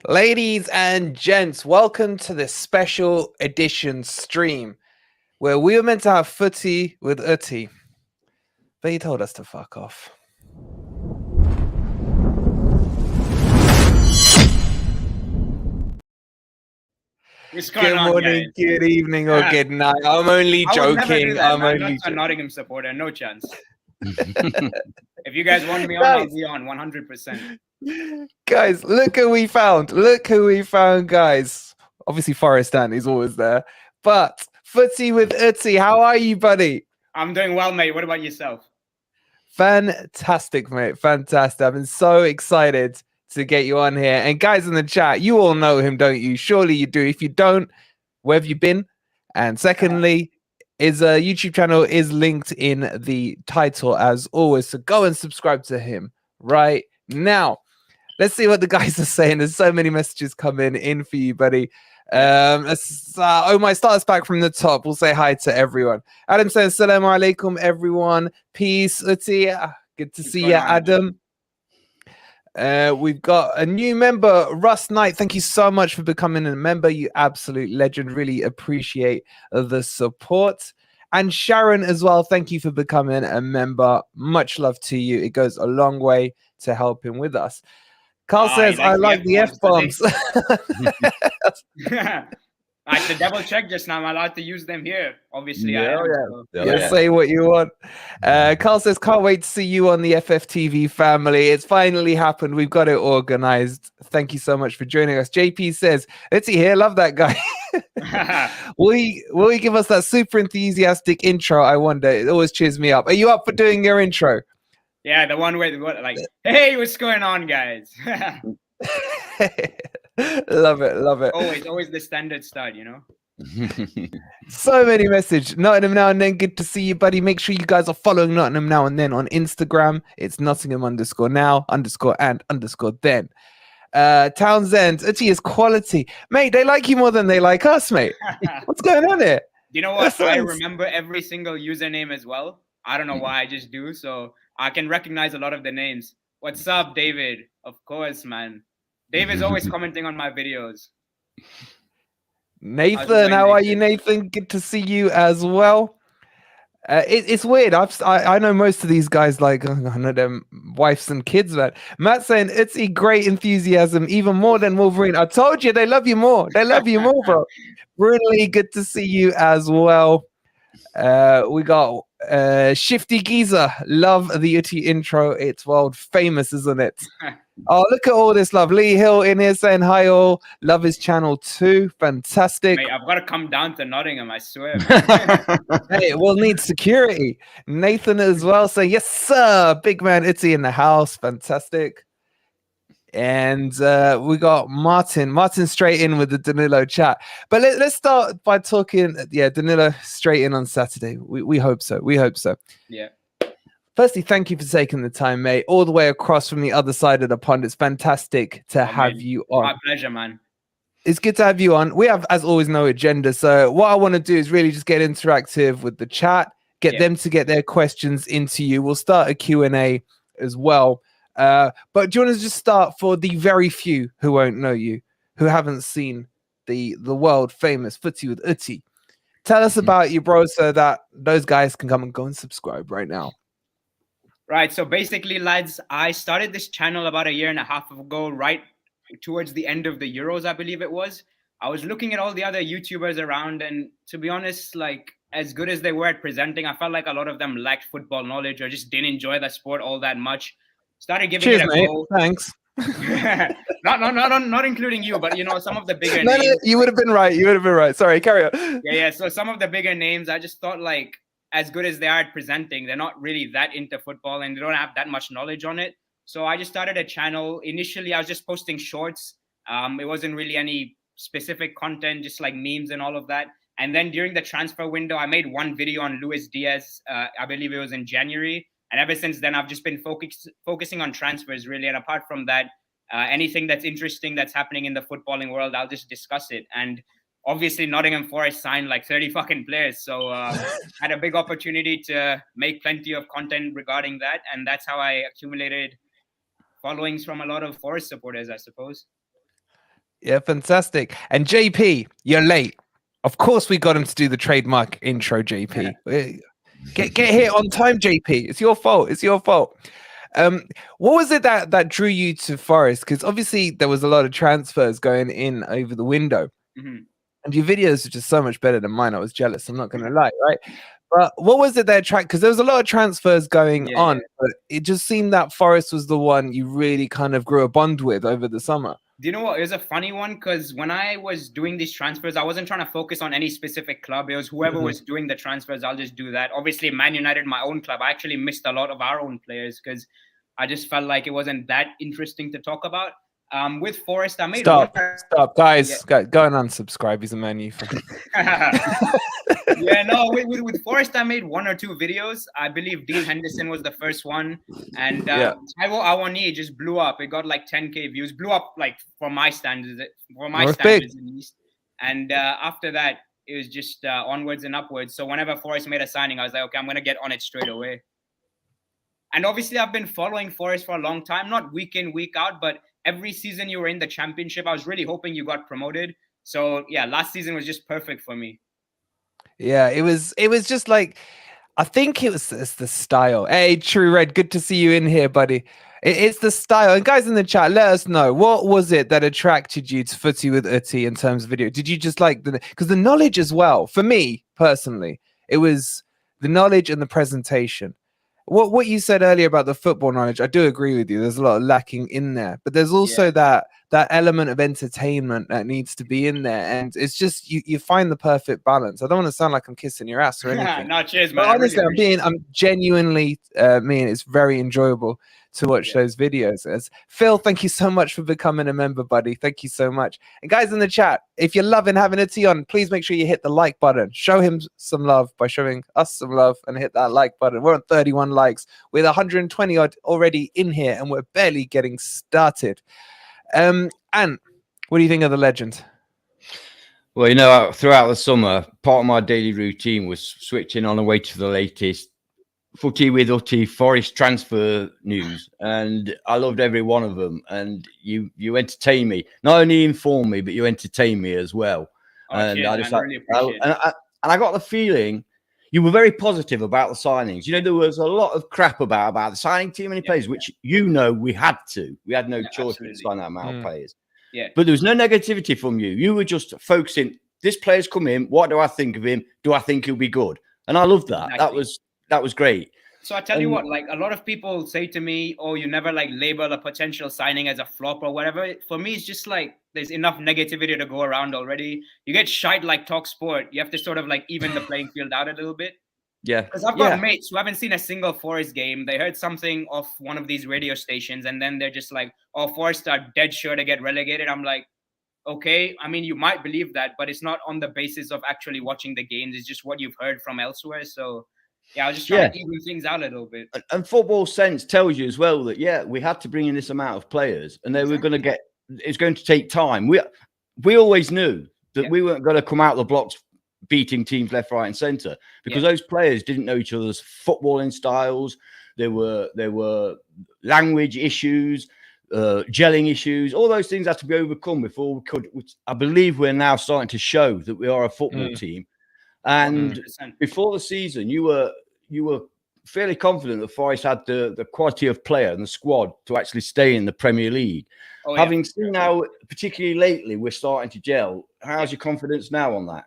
Ladies and gents, welcome to this special edition stream where we were meant to have footy with Uti, but he told us to fuck off. Good morning, good evening, or good night. I'm only joking. I'm not a Nottingham supporter, no chance. If you guys want me on, I'll be on 100%. Guys, look who we found. Look who we found, guys. Obviously, Forest Dan is always there. But footy with Uti, how are you, buddy? I'm doing well, mate. What about yourself? Fantastic, mate. Fantastic. I've been so excited to get you on here. And guys in the chat, you all know him, don't you? Surely you do. If you don't, where have you been? And secondly, his YouTube channel is linked in the title as always. So go and subscribe to him right now. Let's see what the guys are saying. There's so many messages coming in for you, buddy. Omar, start us back from the top. We'll say hi to everyone. Adam says, Assalamu alaikum, everyone. Peace. Uti, good to see you, Adam. We've got a new member, Russ Knight. Thank you so much for becoming a member. You absolute legend. Really appreciate the support. And Sharon as well. Thank you for becoming a member. Much love to you. It goes a long way to helping with us. Carl says, I like the F-bombs. I had to double check just now. I'm allowed to use them here. Obviously, yeah. Say what you want. Carl says, can't wait to see you on the FFTV family. It's finally happened. We've got it organized. Thank you so much for joining us. JP says, let's see here. Love that guy. Will he give us that super enthusiastic intro? I wonder. It always cheers me up. Are you up for doing your intro? Yeah, the one where like, hey, what's going on, guys? Love it. Always the standard start, you know. So many messages. Nottingham Now and Then. Good to see you, buddy. Make sure you guys are following Nottingham Now and Then on Instagram. It's Nottingham_now_and_then. Townsend, Uti is quality, mate. They like you more than they like us, mate. What's going on here? You know what? I remember every single username as well. I don't know why, I just do. So I can recognize a lot of the names. What's up, David? Of course, man. David's always commenting on my videos. Nathan, how are you, Nathan? Good to see you as well. It's weird. I know most of these guys, like, I know them wives and kids, but Matt saying it's a great enthusiasm, even more than Wolverine. I told you, they love you more. They love you more, bro. Really good to see you as well. We got Shifty Geezer. Love the Uti intro. It's world famous, isn't it? Oh, look at all this love. Lee Hill in here saying hi all. Love his channel too. Fantastic. Mate, I've got to come down to Nottingham, I swear. Hey, we'll need security. Nathan as well saying, yes, sir. Big man Uti in the house. Fantastic. And we got Martin straight in with the Danilo chat. But let's start by talking. Yeah, Danilo straight in on Saturday. We hope so. Yeah. Firstly, thank you for taking the time, mate. All the way across from the other side of the pond. It's fantastic to have you on. My pleasure, man. It's good to have you on. We have, as always, no agenda. So what I want to do is really just get interactive with the chat, get them to get their questions into you. We'll start a Q&A as well. But do you want to just start for the very few who won't know you, who haven't seen the world famous Footy with Uti? Tell us about you, bro, so that those guys can come and go and subscribe right now. Right. So basically, lads, I started this channel about 1.5 years ago, right towards the end of the Euros, I believe it was. I was looking at all the other YouTubers around, and to be honest, like, as good as they were at presenting, I felt like a lot of them lacked football knowledge or just didn't enjoy the sport all that much. Started giving it a go. Thanks. not including you, but you know, some of the bigger names. No, you would have been right. Sorry, carry on. Yeah. So some of the bigger names, I just thought, like, as good as they are at presenting, they're not really that into football and they don't have that much knowledge on it. So I just started a channel. Initially, I was just posting shorts. It wasn't really any specific content, just like memes and all of that. And then during the transfer window, I made one video on Luis Diaz. I believe it was in January. And ever since then, I've just been focusing on transfers, really. And apart from that, anything that's interesting that's happening in the footballing world, I'll just discuss it. And obviously, Nottingham Forest signed like 30 fucking players. So had a big opportunity to make plenty of content regarding that. And that's how I accumulated followings from a lot of Forest supporters, I suppose. Yeah, fantastic. And JP, you're late. Of course, we got him to do the trademark intro, JP. Get here on time, JP. It's your fault. It's your fault. What was it that drew you to Forest? Because obviously there was a lot of transfers going in over the window, and your videos are just so much better than mine. I was jealous. I'm not going to lie, right? But what was it that attracted? Because there was a lot of transfers going on, but it just seemed that Forest was the one you really kind of grew a bond with over the summer. Do you know what? It was a funny one because when I was doing these transfers, I wasn't trying to focus on any specific club. It was whoever was doing the transfers, I'll just do that. Obviously, Man United, my own club, I actually missed a lot of our own players because I just felt like it wasn't that interesting to talk about. With Forest, I made stop, guys, go and unsubscribe. He's a Man U fan. Yeah, no, with Forest, I made 1 or 2 videos. I believe Dean Henderson was the first one, and Taiwo Awoniyi just blew up. It got like 10K views, blew up like for my standards, at least. And after that, it was just onwards and upwards. So whenever Forest made a signing, I was like, okay, I'm gonna get on it straight away. And obviously, I've been following Forest for a long time, not week in, week out, but every season you were in the championship, I was really hoping you got promoted. So yeah, last season was just perfect for me. Yeah, it was just like, I think it's the style. Hey, True Red, good to see you in here, buddy. It's the style. And guys in the chat, let us know, what was it that attracted you to Footy with Uti in terms of video? Did you just like because the knowledge as well, for me personally, it was the knowledge and the presentation. What you said earlier about the football knowledge, I do agree with you. There's a lot of lacking in there, but there's also that element of entertainment that needs to be in there, and it's just you find the perfect balance. I don't want to sound like I'm kissing your ass or anything. No, cheers, man. But honestly, I'm genuinely mean. It's very enjoyable to watch those videos. As Phil, thank you so much for becoming a member, buddy. Thank you so much. And guys in the chat, if you're loving having a tea on, please make sure you hit the like button. Show him some love by showing us some love and hit that like button. We're on 31 likes with 120 odd already in here, and we're barely getting started. And what do you think of the legend? Well, you know, throughout the summer, part of my daily routine was switching on away to the latest Footy with Uti Forest transfer news, and I loved every one of them. And you entertain me, not only inform me, but you entertain me as well. And cheers, I just really appreciate it. And I got the feeling you were very positive about the signings. You know, there was a lot of crap about the signing too many players, which we had to. We had no choice but to sign that amount of players. Yeah. But there was no negativity from you. You were just focusing. This player's come in. What do I think of him? Do I think he'll be good? And I loved that. Exactly. That was great. So I tell you what, like a lot of people say to me, oh, you never like label a potential signing as a flop or whatever. For me, it's just like there's enough negativity to go around already. You get shite like Talk Sport. You have to sort of like even the playing field out a little bit. Yeah. Because I've got mates who haven't seen a single Forest game. They heard something off one of these radio stations and then they're just like, oh, Forest are dead sure to get relegated. I'm like, okay, I mean, you might believe that, but it's not on the basis of actually watching the games. It's just what you've heard from elsewhere. So yeah, I was just trying to even things out a little bit. And football sense tells you as well that, we had to bring in this amount of players and they were going to get, it's going to take time. We always knew that we weren't going to come out of the blocks beating teams left, right and centre because those players didn't know each other's footballing styles. There were language issues, gelling issues, all those things had to be overcome before we could. I believe we're now starting to show that we are a football team. And 100%. Before the season, you were fairly confident that Forest had the quality of player and the squad to actually stay in the Premier League. Having seen how, particularly lately, we're starting to gel, how's your confidence now on that?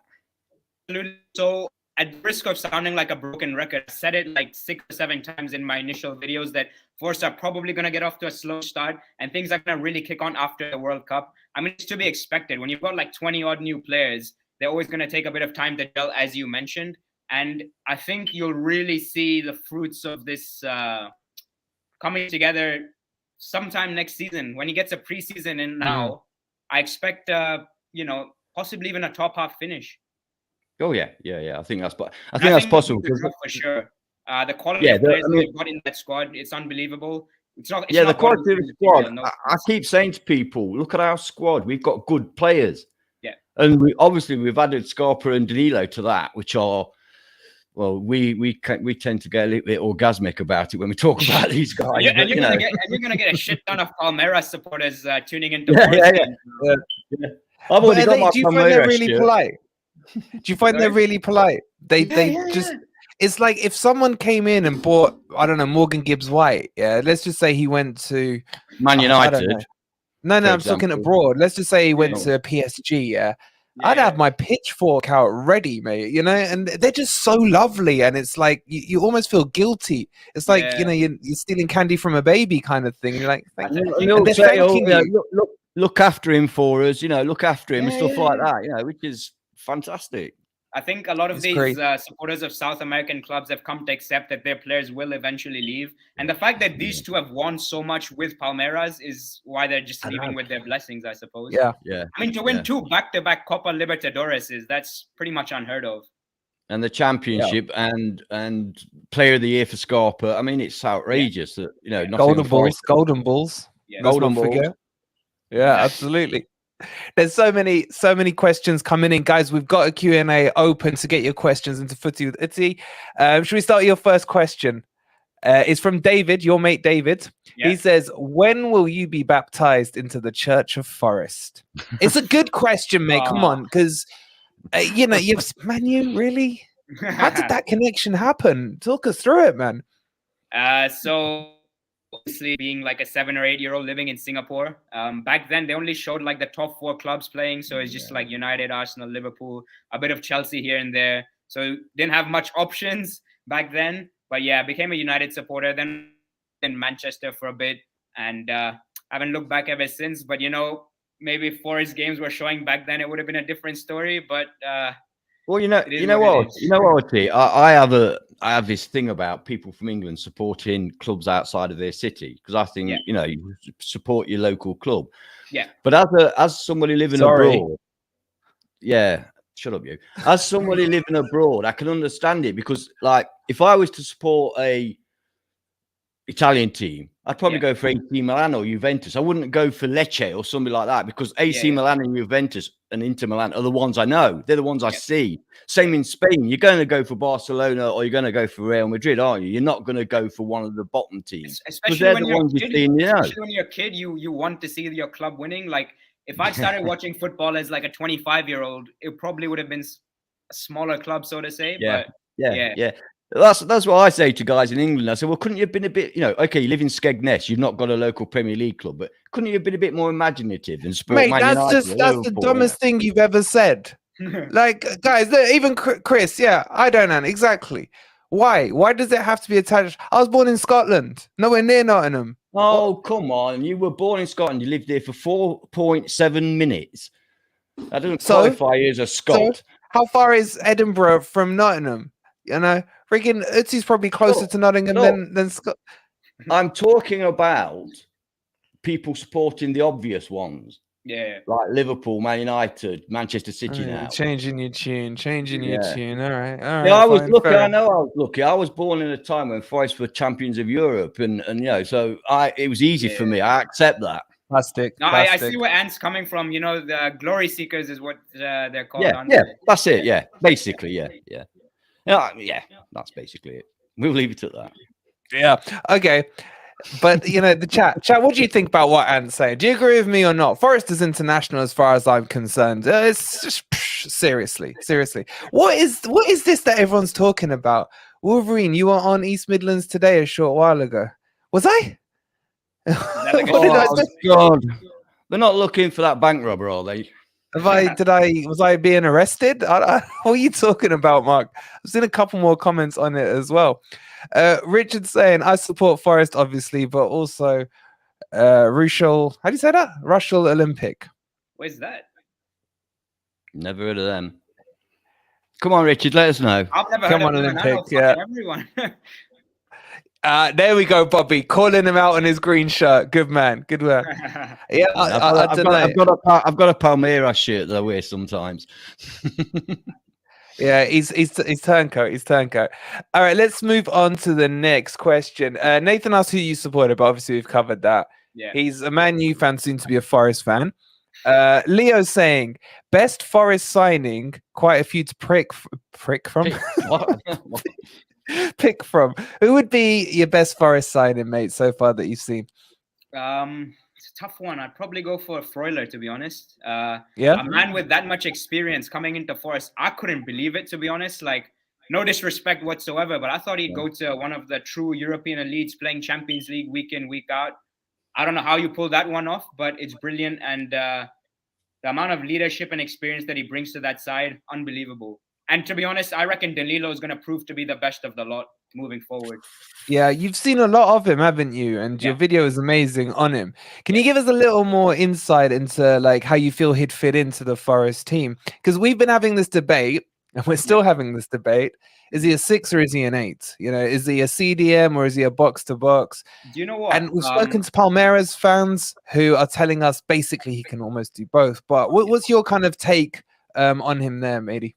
So at the risk of sounding like a broken record, I said it like 6 or 7 times in my initial videos that Forest are probably going to get off to a slow start and things are going to really kick on after the World Cup. I mean, it's to be expected. When you've got like 20 odd new players, they're always going to take a bit of time to gel, as you mentioned. And I think you'll really see the fruits of this coming together sometime next season. When he gets a preseason in now, I expect, possibly even a top half finish. Oh, yeah. I think that's possible. For sure. The quality of players we've got in that squad, it's unbelievable. It's not the quality of the squad. I keep saying to people, look at our squad. We've got good players. Yeah. And we've added Scarpa and Danilo to that, which are, well, we tend to get a little bit orgasmic about it when we talk about these guys. Yeah, but, and you're gonna get a shit ton of Palmeiras supporters tuning into. I've already got my do you find they're really shirt. polite? Do you find they're really polite? They just. It's like if someone came in and bought, I don't know, Morgan Gibbs White. Yeah, let's just say he went to Man United. No, I'm talking abroad. Let's just say he went to PSG. Yeah. I'd have my pitchfork out ready, mate. You know, and they're just so lovely, and it's like you almost feel guilty. It's like you know you're stealing candy from a baby kind of thing. You're like, they're thanking you. Look after him for us. You know, look after him and stuff like that. You know, which is fantastic. I think a lot of these supporters of South American clubs have come to accept that their players will eventually leave. And the fact that these two have won so much with Palmeiras is why they're just leaving with their blessings, I suppose. Yeah. I mean, to win 2 back-to-back Copa Libertadores that's pretty much unheard of. And the championship and player of the year for Scarpa. I mean, it's outrageous that, you know, Golden Balls. Yeah. Golden Balls. Yeah, absolutely. There's so many questions coming in, guys. We've got a Q&A open to get your questions into Footy with Itty. Should we start with your first question? It's from David, your mate David. He says, when will you be baptized into the Church of Forest? It's a good question, mate. Come on, because you know, you really? How did that connection happen? Talk us through it, man. So obviously being like a 7 or 8 year old living in Singapore, back then they only showed like the top 4 clubs playing, so it's just like United, Arsenal, Liverpool, a bit of Chelsea here and there, so didn't have much options back then. But yeah, became a United supporter, then in Manchester for a bit, and haven't looked back ever since. But you know, maybe if Forest games were showing back then, it would have been a different story. But well, you know what? I have this thing about people from England supporting clubs outside of their city, because I think you know, you support your local club. Yeah. But as somebody living abroad, shut up, you. As somebody living abroad, I can understand it, because like if I was to support a Italian team, I'd probably go for AC Milan or Juventus. I wouldn't go for Lecce or something like that, because AC Milan and Juventus and Inter Milan are the ones I know. They're the ones I see. Same in Spain. You're going to go for Barcelona or you're going to go for Real Madrid, aren't you? You're not going to go for one of the bottom teams. Especially when you're a kid, you want to see your club winning. Like if I started watching football as like a 25-year-old, it probably would have been a smaller club, so to say. Yeah. That's what I say to guys in England. I say, well, couldn't you have been a bit, you know, okay, you live in Skegness, you've not got a local Premier League club, but couldn't you have been a bit more imaginative and support Man United? That's the dumbest thing you've ever said. Like, guys, even Chris, I don't know exactly. Why does it have to be attached? I was born in Scotland, nowhere near Nottingham. Oh, come on. You were born in Scotland. You lived there for 4.7 minutes. That doesn't qualify you as a Scot. So how far is Edinburgh from Nottingham? You know, freaking Utsy's probably closer to Nottingham than Scott. I'm talking about people supporting the obvious ones. Yeah. Like Liverpool, Man United, Manchester City now. Changing your tune. All right. Yeah, I was lucky. I know I was lucky. I was born in a time when Forest were champions of Europe, and you know, so it was easy for me. I accept that. Plastic. No, I see where Ant's coming from. You know, the glory seekers is what they're called. Yeah, that's it. Yeah, basically, yeah. That's basically it. We'll leave it at that. Yeah. Okay. But you know, the chat, what do you think about what Ant's saying? Do you agree with me or not? Forest is international as far as I'm concerned. It's just seriously. What is this that everyone's talking about? Wolverine, you were on East Midlands today a short while ago. Was I? God. They're not looking for that bank robber, are they? Was I being arrested? What are you talking about, Mark? I've seen a couple more comments on it as well. Richard saying, I support Forest, obviously, but also Rushall. How do you say that? Rushall Olympic. Where's that? Never heard of them. Come on, Richard, let us know. I've never heard of Olympic. Everyone. There we go, Bobby, calling him out on his green shirt. Good man. Yeah, I've got a Palmeiras shirt that I wear sometimes. Yeah, he's turncoat. All right, let's move on to the next question. Nathan asked who you supported, but obviously we've covered that. Yeah. He's a Man U fan, soon to be a Forest fan. Leo saying best Forest signing. Quite a few to prick from. Pick from. Who would be your best Forest signing, mate, so far that you've seen? It's a tough one. I'd probably go for Freuler, to be honest. Yeah, a man with that much experience coming into Forest, I couldn't believe it, to be honest. Like, no disrespect whatsoever, but I thought he'd go to one of the true European elites, playing Champions League week in, week out. I don't know how you pull that one off, but it's brilliant. And the amount of leadership and experience that he brings to that side, unbelievable. And to be honest, I reckon Danilo is going to prove to be the best of the lot moving forward. Yeah, you've seen a lot of him, haven't you? And your video is amazing on him. Can you give us a little more insight into like how you feel he'd fit into the Forest team? Because we've been having this debate, and we're still having this debate. Is he a 6 or is he an 8? You know, is he a CDM or is he a box to box? Do you know what? And we've spoken to Palmeiras fans who are telling us basically he can almost do both. But what's your kind of take on him there, matey?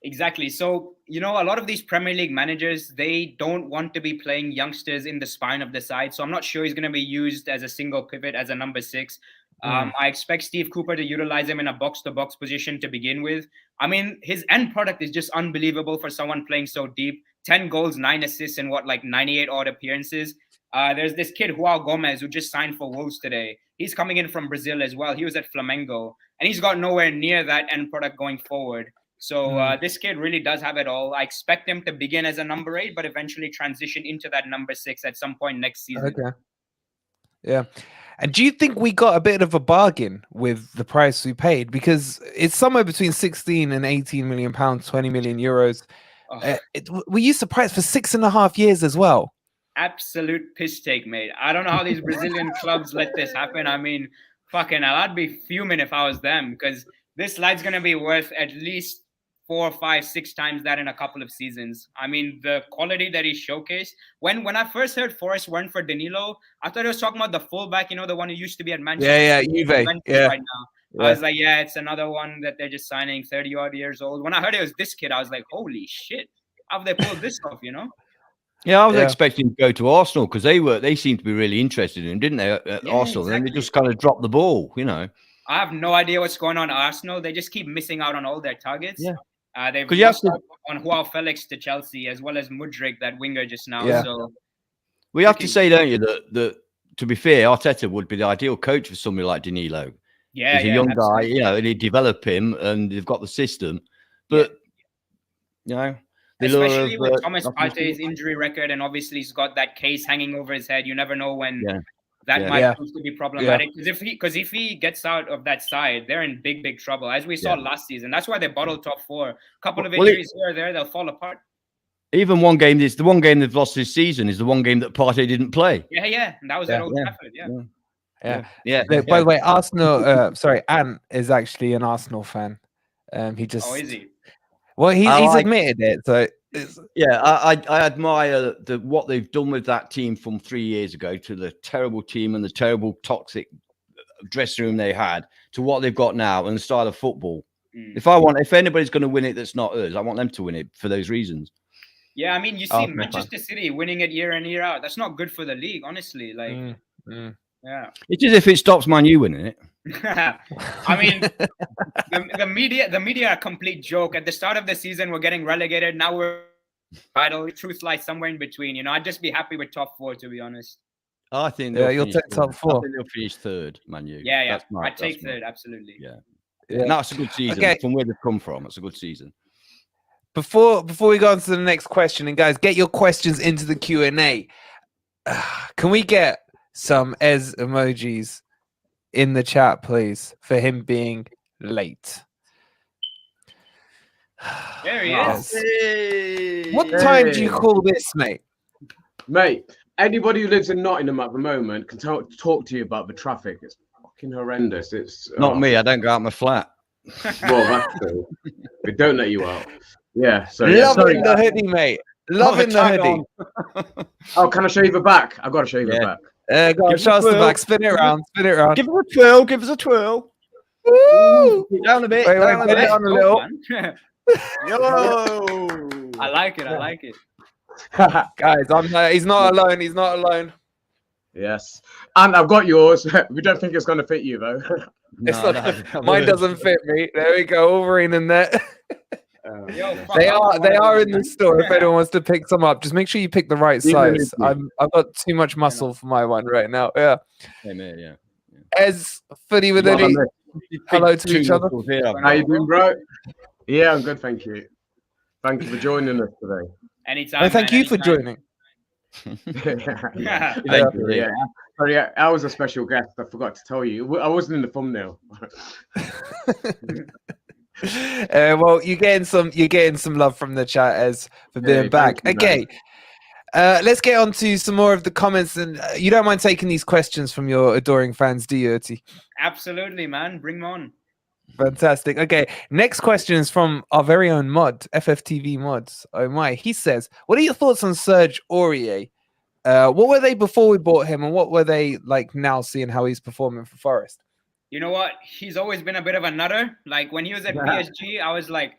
Exactly. So, you know, a lot of these Premier League managers, they don't want to be playing youngsters in the spine of the side. So I'm not sure he's going to be used as a single pivot, as a number 6. I expect Steve Cooper to utilize him in a box-to-box position to begin with. I mean, his end product is just unbelievable for someone playing so deep. 10 goals, 9 assists in 98 odd appearances. There's this kid, Joao Gomez, who just signed for Wolves today. He's coming in from Brazil as well. He was at Flamengo, and he's got nowhere near that end product going forward. So this kid really does have it all. I expect him to begin as a number 8, but eventually transition into that number 6 at some point next season. Okay. Yeah. And do you think we got a bit of a bargain with the price we paid? Because it's somewhere between 16 and 18 million pounds, 20 million euros. We used the price for 6.5 years as well. Absolute piss take, mate. I don't know how these Brazilian clubs let this happen. I mean, fucking hell, I'd be fuming if I was them, because this lad's going to be worth at least 4, 5, 6 times that in a couple of seasons. I mean, the quality that he showcased. When I first heard Forest went for Danilo, I thought he was talking about the fullback, you know, the one who used to be at Manchester. Yeah, Juve. Right now. I was like, yeah, it's another one that they're just signing, 30-odd years old. When I heard it was this kid, I was like, holy shit. How have they pulled this off, you know? Yeah, I was expecting to go to Arsenal because they seemed to be really interested in him, didn't they, at Arsenal? Exactly. And they just kind of dropped the ball, you know. I have no idea what's going on at Arsenal. They just keep missing out on all their targets. Yeah. They've lost on Joao Felix to Chelsea, as well as Mudryk, that winger just now. Yeah. So we have to say, don't you, that to be fair, Arteta would be the ideal coach for somebody like Danilo. Yeah, he's a young guy, you know, and they develop him, and they've got the system. But you know, especially with Thomas Partey's injury record, and obviously he's got that case hanging over his head. You never know when that might prove to be problematic. Because if he gets out of that side, they're in big trouble, as we saw last season. That's why they bottled top 4. A couple of injuries here or there, they'll fall apart. Even one game, the one game they've lost this season is the one game that Partey didn't play. Yeah, and that was at Old Trafford. Yeah. By the way, Arsenal. Ant is actually an Arsenal fan. He just. Oh, is he? Well, he's admitted it. So I admire what they've done with that team from 3 years ago, to the terrible team and the terrible toxic dressing room they had, to what they've got now and the style of football. If anybody's going to win it, that's not us. I want them to win it for those reasons. Yeah, I mean, you see Manchester City winning it year in, year out. That's not good for the league, honestly. Like, yeah, it's as if it stops Man U winning it. I mean, the media are a complete joke. At the start of the season, we're getting relegated. Now we're vital. Truth lies somewhere in between. You know, I'd just be happy with top 4, to be honest. I think you'll take top 4. I think they'll finish 3rd, Man U. Yeah. I'd take 3rd, absolutely. Yeah. And that's a good season. Okay. From where they've come from, it's a good season. Before we go on to the next question, and guys, get your questions into the Q&A. Can we get some Ez emojis in the chat, please, for him being late? There he is. Hey. What time do you call this, mate? Mate, anybody who lives in Nottingham at the moment can talk to you about the traffic. It's fucking horrendous. It's not me. I don't go out my flat. Well, that's true. They don't let you out. Yeah. So loving the hoodie, mate. Loving the hoodie. Oh, can I show you the back? I've got to show you the back. Go on, show us the back. Spin it around. Give us a twirl. Give us a twirl. Woo! Down a bit. Wait, get it on a little. Yo! I like it. Guys, he's not alone. He's not alone. Yes. And I've got yours. We don't think it's going to fit you, though. It's No, not, mine doesn't fit me. There we go. Wolverine in there. Yo, No. fuck, They I are wanna do in the this. store if anyone wants to pick some up. Just make sure you pick the right Even size. if I've got too much muscle for my one right now. Yeah. Same here, yeah. Ez, Footy with Well, Eddie. I'm Hello to Two each other. muscles here, I've How you got. doing, bro? Yeah, I'm good, thank you. Thank you for joining us today. Anytime. No, thank man, you for anytime. joining. Yeah. Thank you, Yeah. Sorry, I was a special guest. I forgot to tell you. I wasn't in the thumbnail. Well, you're getting some love from the chat as for being Hey, back. thank you, man. Okay. Let's get on to some more of the comments, and you don't mind taking these questions from your adoring fans, do you, Oti? Absolutely, man. Bring 'em on. Fantastic. Okay, next question is from our very own mod, FFTV mods. Oh my! He says, "What are your thoughts on Serge Aurier? What were they before we bought him, and what were they like now, seeing how he's performing for Forest?" You know what? He's always been a bit of a nutter. Like when he was at PSG, I was like,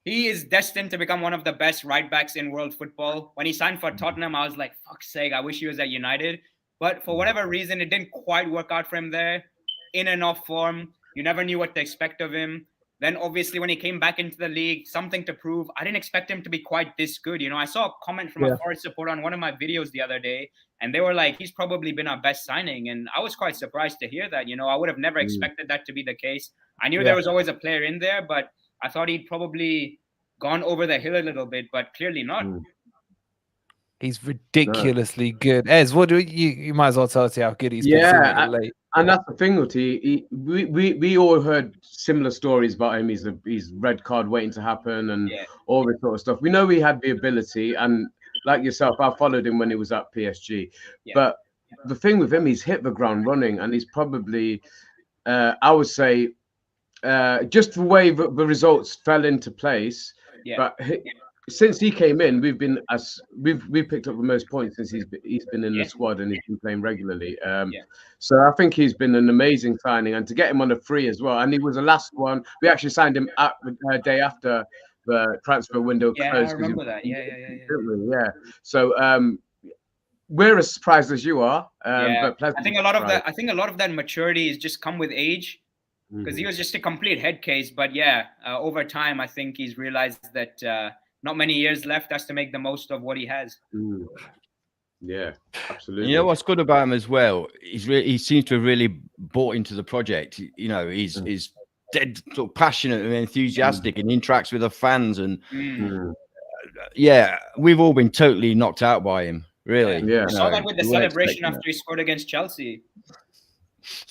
he is destined to become one of the best right backs in world football. When he signed for Tottenham, I was like, fuck's sake, I wish he was at United. But for whatever reason, it didn't quite work out for him there. In and off form. You never knew what to expect of him. Then obviously when he came back into the league, something to prove. I didn't expect him to be quite this good. You know, I saw a comment from a Forest supporter on one of my videos the other day, and they were like, he's probably been our best signing. And I was quite surprised to hear that. You know, I would have never expected that to be the case. I knew there was always a player in there, but I thought he'd probably gone over the hill a little bit, but clearly not. He's ridiculously good. Ez, what do you might as well tell us how good he's been sooner than late. And that's the thing, Uti. We all heard similar stories about him. He's red card waiting to happen and all this sort of stuff. We know he had the ability, and like yourself, I followed him when he was at PSG. But the thing with him, he's hit the ground running, and he's probably, I would say, just the way the results fell into place. But since he came in, we've picked up the most points since he's been in the squad and he's been playing regularly. So I think he's been an amazing signing, and to get him on a free as well. And he was the last one. We actually signed him at the day after the transfer window closed. I remember that. Yeah. So we're as surprised as you are. But I think a lot of that maturity has just come with age. Because he was just a complete head case. But over time, I think he's realized that not many years left has to make the most of what he has. Yeah, absolutely. You know what's good about him as well? He seems to have really bought into the project. You know, he's dead sort of passionate and enthusiastic and interacts with the fans. And we've all been totally knocked out by him, really. Yeah. I saw that with the celebration after he scored against Chelsea.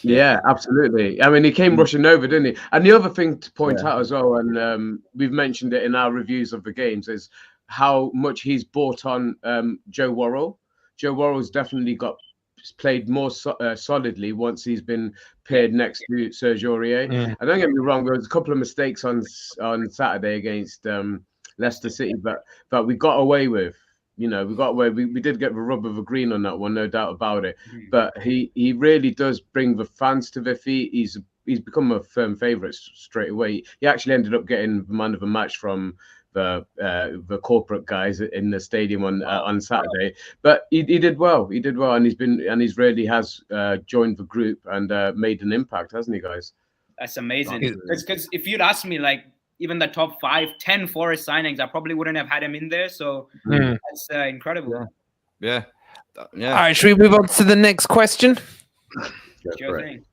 Yeah, absolutely. I mean, he came rushing over, didn't he? And the other thing to point out as well, and we've mentioned it in our reviews of the games, is how much he's bought on Joe Worrell. Joe Worrell's definitely played more solidly once he's been paired next to Serge Aurier. And don't get me wrong, there was a couple of mistakes on Saturday against Leicester City, but we got away with. You know, we got away. We did get the rub of a green on that one, no doubt about it. But he really does bring the fans to their feet. He's become a firm favourite straight away. He actually ended up getting the man of the match from the corporate guys in the stadium on Saturday. But he did well. He did well, and he's really has joined the group and made an impact, hasn't he, guys? That's amazing. Because if you'd asked me, like, even the top 5-10 Forest signings, I probably wouldn't have had him in there. So that's incredible. Yeah. All right, should we move on to the next question? Sure thing.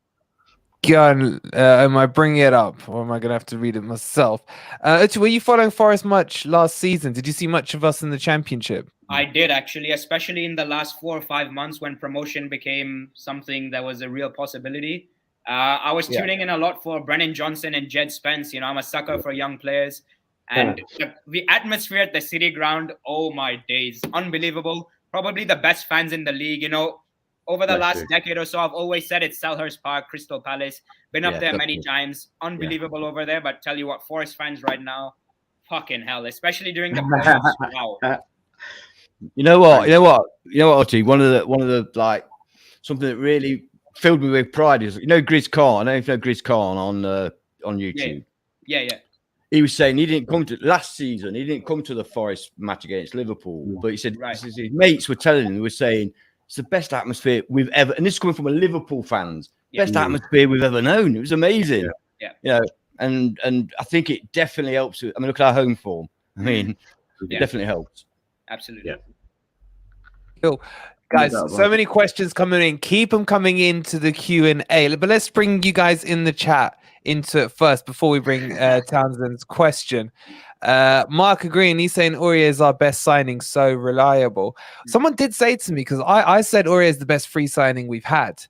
Go on, am I bringing it up, or am I going to have to read it myself? Were you following Forest much last season? Did you see much of us in the Championship? I did, actually, especially in the last 4 or 5 months when promotion became something that was a real possibility. I was tuning in a lot for Brennan Johnson and Jed Spence. You know, I'm a sucker for young players. And the atmosphere at the City Ground, oh my days, unbelievable. Probably the best fans in the league. You know, over the last decade or so, I've always said it's Selhurst Park, Crystal Palace. Been up there many times. Unbelievable over there. But tell you what, Forest fans right now, fucking hell, especially during the playoffs. Wow. You know what, Otti? One of the like something that really filled me with pride is, you know, Grizz Khan. I don't know if you know Grizz Khan on YouTube. Yeah. He was saying he didn't come to last season. He didn't come to the Forest match against Liverpool, but he said his mates were telling him, they were saying It's the best atmosphere we've ever, and this is coming from a Liverpool fans, best atmosphere we've ever known. It was amazing. You know, and I think it definitely helps. I mean, look at our home form. I mean, it definitely helps. Absolutely. Cool. Guys, so many questions coming in. Keep them coming into the Q&A. But let's bring you guys in the chat into it first before we bring Townsend's question. Mark agreeing. He's saying Aurier is our best signing, so reliable. Someone did say to me, because I said Aurier is the best free signing we've had.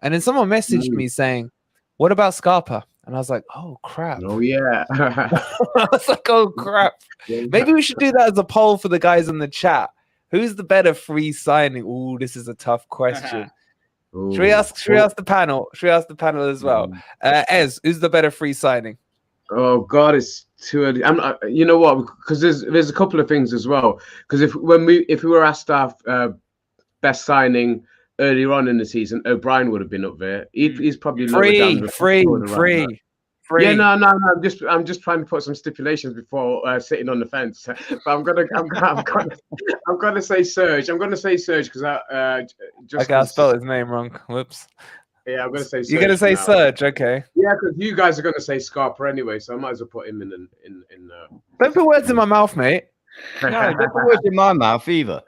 And then someone messaged me saying, what about Scarpa? And I was like, oh, crap. Oh, yeah. I was like, oh, crap. Maybe we should do that as a poll for the guys in the chat. Who's the better free signing? Oh, this is a tough question. Should we ask the panel? Should we ask the panel as well? Ez, who's the better free signing? Oh God, it's too early. You know what? Because there's a couple of things as well. Because if we were asked our best signing earlier on in the season, O'Brien would have been up there. He's probably free. Yeah, no. I'm just trying to put some stipulations before sitting on the fence. But I'm gonna say Serge. I'm gonna say Serge because I spelled his name wrong. Whoops. Yeah, I'm gonna say. You're gonna say Serge, okay? Yeah, because you guys are gonna say Scarpa anyway, so I might as well put him in. Don't put words in my mouth, mate. No, don't put words in my mouth either.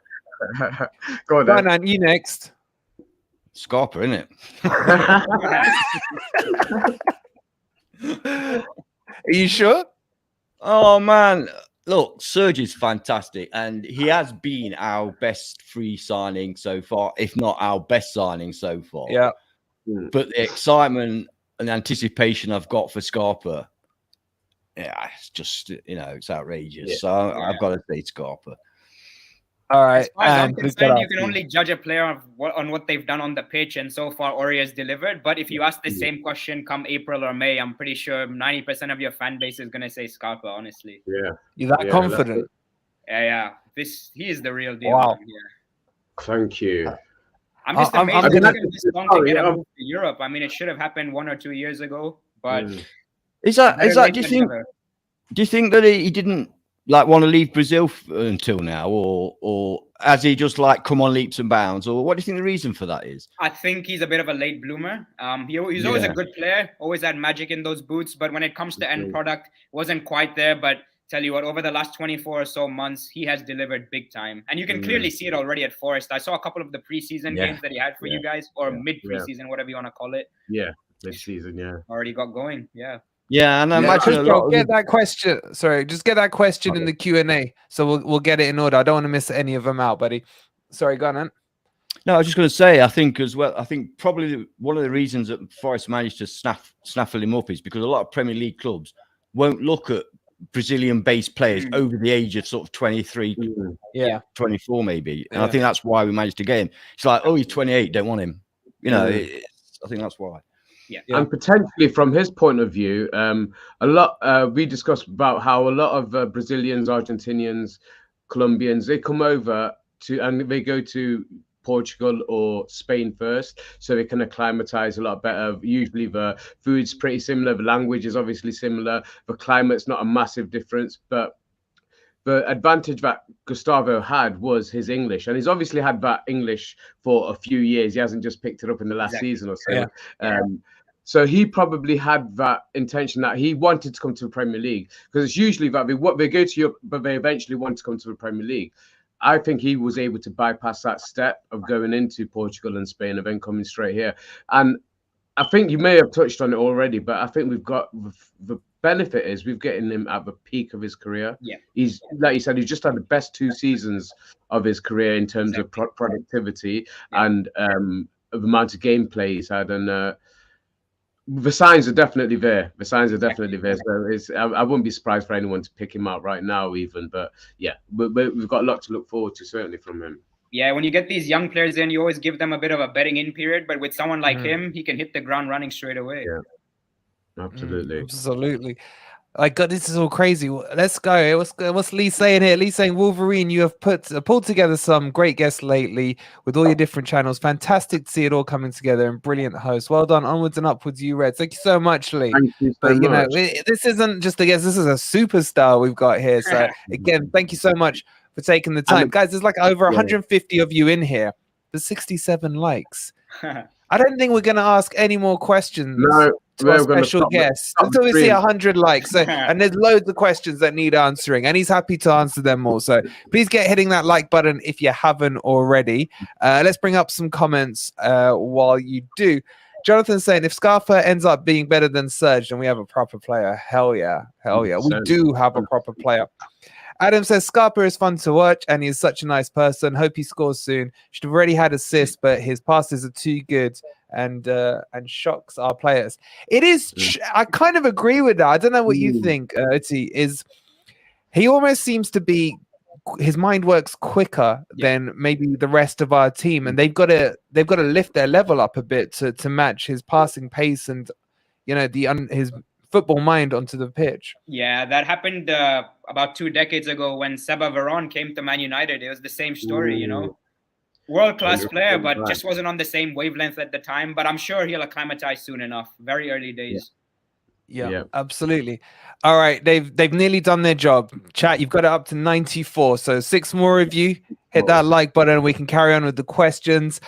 Go on, Dan, you next. Scarpa, isn't it? Are you sure? Oh man, look, Serge is fantastic, and he has been our best free signing so far, if not our best signing so far. Yeah. But the excitement and anticipation I've got for Scarpa, it's just it's outrageous. Yeah. So I've got to say Scarpa. All right. As far as I'm concerned, you can only judge a player on what they've done on the pitch, and so far Aurier has delivered. But if you ask the same question come April or May, I'm pretty sure 90% of your fan base is going to say Scarpa, honestly. Yeah. You're that confident? Yeah. He is the real deal. Wow. Thank you. I'm just amazed it took this long to get a move to Europe. I mean, it should have happened 1 or 2 years ago. But is that? Do you think that he didn't want to leave Brazil until now, or has he just come on leaps and bounds, or what do you think the reason for that is? I think he's a bit of a late bloomer. He's always a good player, always had magic in those boots, but when it comes to end product, wasn't quite there. But tell you what, over the last 24 or so months, he has delivered big time, and you can clearly see it already at Forest. I saw a couple of the preseason games that he had for you guys, or mid preseason, whatever you want to call it. Yeah, mid-season, already got going. Yeah, and I imagine get that question. Sorry, just get that question in the Q&A, so we'll get it in order. I don't want to miss any of them out, buddy. Sorry, go on, Ant. No, I was just going to say, I think probably one of the reasons that Forest managed to snaffle him up is because a lot of Premier League clubs won't look at Brazilian-based players over the age of sort of 23, 24 maybe, and I think that's why we managed to get him. It's like, oh, he's 28, don't want him. I think that's why. Yeah. And potentially from his point of view, a lot we discussed about how a lot of Brazilians, Argentinians, Colombians, they come over and they go to Portugal or Spain first, so they can acclimatize a lot better. Usually the food's pretty similar, the language is obviously similar, the climate's not a massive difference, but the advantage that Gustavo had was his English, and he's obviously had that English for a few years. He hasn't just picked it up in the last season or so. So he probably had that intention that he wanted to come to the Premier League, because it's usually that they go to Europe, but they eventually want to come to the Premier League. I think he was able to bypass that step of going into Portugal and Spain and then coming straight here. And I think you may have touched on it already, but I think we've got the benefit is we've getting him at the peak of his career. Yeah, he's like you said, he's just had the best 2 seasons of his career in terms of productivity and the amount of gameplay he's had, and the signs are definitely there. So I wouldn't be surprised for anyone to pick him out right now, even. But yeah, we've got a lot to look forward to certainly from him. Yeah, when you get these young players in, you always give them a bit of a betting in period. But with someone like him, he can hit the ground running straight away. Yeah, absolutely. Absolutely. Like, God, this is all crazy. Let's go. What's Lee saying here? Lee's saying, Wolverine, you have pulled together some great guests lately with all your different channels. Fantastic to see it all coming together, and brilliant host. Well done. Onwards and upwards, you Reds. Thank you so much, Lee. Thank you so much. This isn't just a guest. This is a superstar we've got here. So again, thank you so much for taking the time. Guys, there's like over 150 of you in here. the 67 likes. I don't think we're going to ask any more questions No, to our we're going to special stop guest until we see 100 likes. So, and there's loads of questions that need answering, and he's happy to answer them all. So please get hitting that like button if you haven't already. Let's bring up some comments while you do. Jonathan's saying, if Scarpa ends up being better than Serge, then we have a proper player. Hell yeah. Hell yeah. We do have a proper player. Adam says, Scarpa is fun to watch and he's such a nice person. Hope he scores soon. Should have already had assists, but his passes are too good and shocks our players. It is, I kind of agree with that. I don't know what you think, Uti, is he almost seems to be, his mind works quicker than maybe the rest of our team, and they've got to lift their level up a bit to match his passing pace and, you know, his football mind onto the pitch. Yeah, that happened about 2 decades ago when Seba Veron came to Man United. It was the same story, you know. World-class player, but just wasn't on the same wavelength at the time. But I'm sure he'll acclimatize soon enough. Very early days. Yeah, absolutely. All right, they've nearly done their job. Chat, you've got it up to 94. So 6 more of you. Hit that like button and we can carry on with the questions.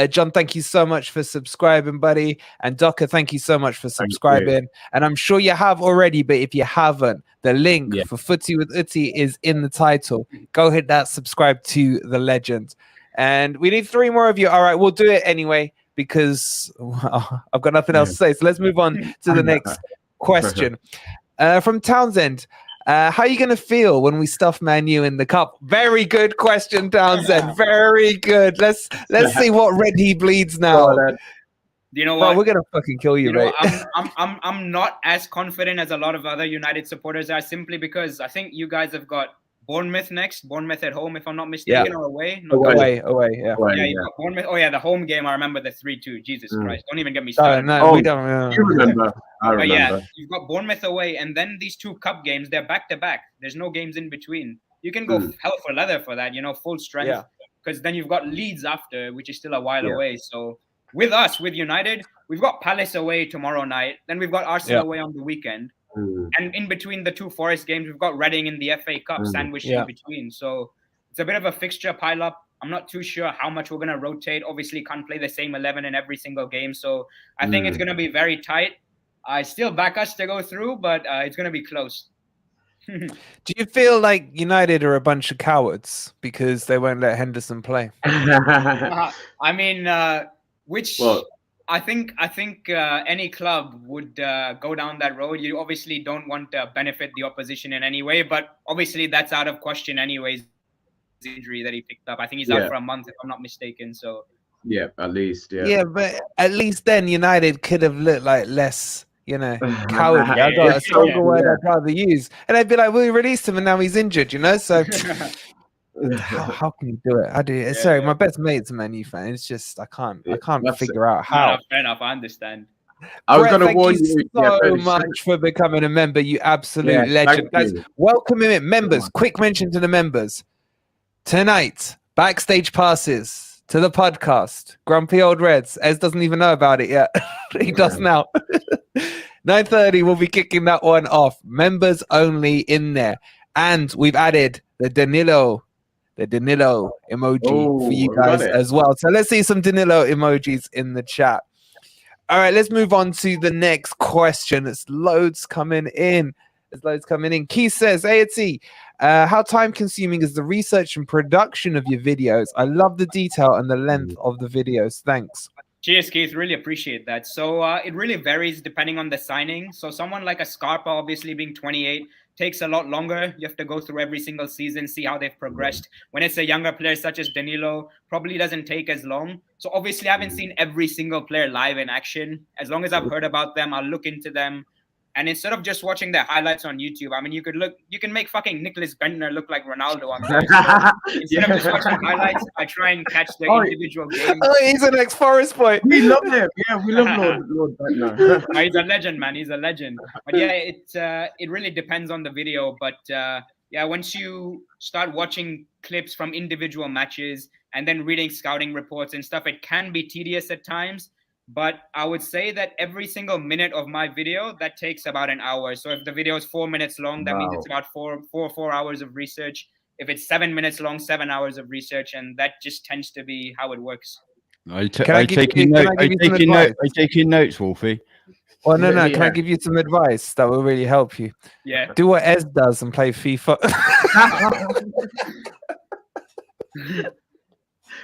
John, thank you so much for subscribing, buddy. And Docker, thank you so much for subscribing. And I'm sure you have already, but if you haven't, the link for Footy with Uti is in the title. Go hit that subscribe to the legend. And we need 3 more of you. All right, we'll do it anyway because I've got nothing else to say. So let's move on to the next question. From Townsend. How are you going to feel when we stuff Man U in the cup? Very good question, Townsend. Very good. Let's see what red he bleeds now. You know what? We're gonna fucking kill you, mate. I'm not as confident as a lot of other United supporters are, simply because I think you guys have got Bournemouth next. Bournemouth at home, if I'm not mistaken, or away. Away. Yeah, you got Bournemouth. Oh yeah, the home game. I remember the 3-2. Jesus Christ! Don't even get me started. No, we don't. You remember? I remember. Yeah, you've got Bournemouth away, and then these 2 cup games. They're back to back. There's no games in between. You can go hell for leather for that. You know, full strength. Because then you've got Leeds after, which is still a while away. So with us, with United, we've got Palace away tomorrow night. Then we've got Arsenal away on the weekend. And in between the 2 Forest games, we've got Reading in the FA Cup sandwiched in between. So it's a bit of a fixture pile up. I'm not too sure how much we're going to rotate. Obviously, can't play the same 11 in every single game. So I think it's going to be very tight. I still back us to go through, but it's going to be close. Do you feel like United are a bunch of cowards because they won't let Henderson play? I mean, I think any club would go down that road. You obviously don't want to benefit the opposition in any way, but obviously that's out of question anyways. The injury that he picked up, I think he's out for a month if I'm not mistaken. So at least. Yeah, but at least then United could have looked like less, you know, cowardly. I got a stronger word I'd rather use, and they'd be like, "We released him, and now he's injured," you know. So how can you do it? I do. Sorry, my best mate's a Man U fan. It's just I can't figure out how. No, fair enough, I understand. I was going to warn you so much for becoming a member, you absolute legend. Guys, welcome in, members. Quick mention to the members. Tonight, backstage passes to the podcast. Grumpy Old Reds. Ez doesn't even know about it yet. He does now. 9:30, we'll be kicking that one off. Members only in there. And we've added the Danilo emoji for you guys as well. So let's see some Danilo emojis in the chat. All right, let's move on to the next question. There's loads coming in. Keith says, AT, how time-consuming is the research and production of your videos? I love the detail and the length of the videos. Thanks. Cheers, Keith. Really appreciate that. So it really varies depending on the signing. So someone like a Scarpa, obviously being 28, takes a lot longer. You have to go through every single season, see how they've progressed. When it's a younger player such as Danilo, probably doesn't take as long. So obviously I haven't seen every single player live in action. As long as I've heard about them, I'll look into them. And instead of just watching their highlights on YouTube, I mean, you can make fucking Nicholas Bentner look like Ronaldo on there. So instead of just watching highlights, I try and catch the individual games. Oh, he's an ex-Forest boy. We love him. Yeah, we love Lord Bentner. He's a legend, man. He's a legend. But yeah, it really depends on the video. But yeah, once you start watching clips from individual matches and then reading scouting reports and stuff, it can be tedious at times. But I would say that every single minute of my video, that takes about an hour. So if the video is 4 minutes long, that means it's about four hours of research. if it's 7 minutes long, 7 hours of research, and that just tends to be how it works. I taking notes, Wolfie. Oh, no. Yeah. Can I give you some advice that will really help you? Yeah. Do what Ez does and play FIFA.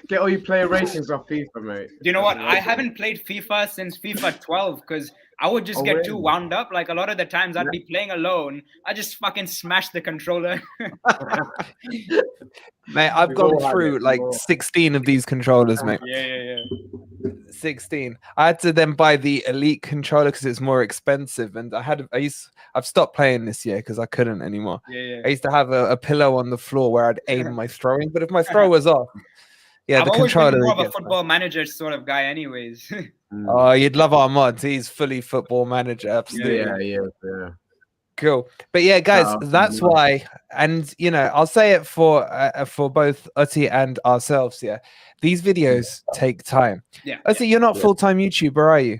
Get all your player ratings off FIFA, mate. Do you know what? I haven't played FIFA since FIFA 12 because I would just get too wound up. Like a lot of the times I'd be playing alone. I just fucking smash the controller. Mate, I've gone through like 16 of these controllers, mate. Yeah. 16. I had to then buy the Elite controller because it's more expensive, and I've stopped playing this year because I couldn't anymore. Yeah. I used to have a pillow on the floor where I'd aim my throwing, but if my throw was off, yeah, I've the always been controller. more of a football manager sort of guy, anyways. Oh, you'd love our mods. He's fully football manager, absolutely. Yeah. Cool. But yeah, guys, that's why. And you know, I'll say it for both Uti and ourselves. Yeah, these videos take time. Yeah. Uti, you're not full-time YouTuber, are you?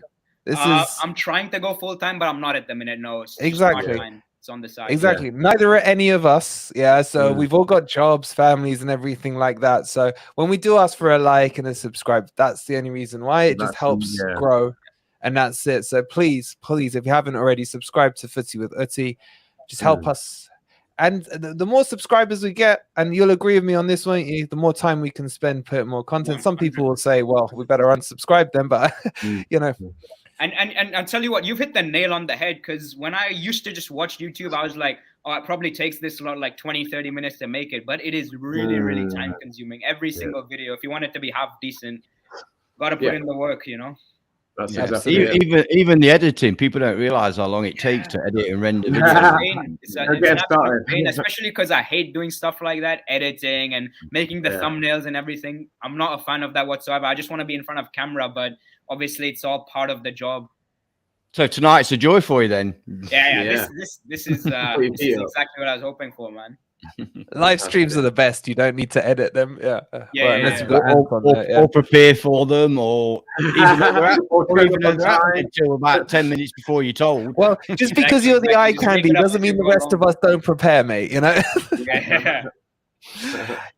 I'm trying to go full-time, but I'm not at the minute. No, it's exactly. It's on the side. Exactly. Yeah. Neither are any of us. Yeah. So we've all got jobs, families, and everything like that. So when we do ask for a like and a subscribe, that's the only reason why. It just helps grow. And that's it. So please, if you haven't already, subscribe to Footy with Uti. Just help us. And the more subscribers we get, and you'll agree with me on this, won't you? The more time we can spend putting more content. Some people will say, well, we better unsubscribe them, but you know. And I'll tell you what, you've hit the nail on the head, because when I used to just watch YouTube, I was like, oh, it probably takes this lot like 20-30 minutes to make it, but it is really, really time consuming. Every single video, if you want it to be half decent, got to put in the work, you know. That's exactly even the editing, people don't realize how long it takes to edit and render videos. It's an absolute pain, especially because I hate doing stuff like that, editing and making the thumbnails and everything. I'm not a fan of that whatsoever. I just want to be in front of camera, but obviously it's all part of the job. So tonight's a joy for you then. Yeah. This is exactly what I was hoping for, man. Live streams are the best. You don't need to edit them. Or prepare for them, or even until about 10 minutes before you're told. Well, just because you're the eye candy doesn't mean the rest of us don't prepare, mate. You know.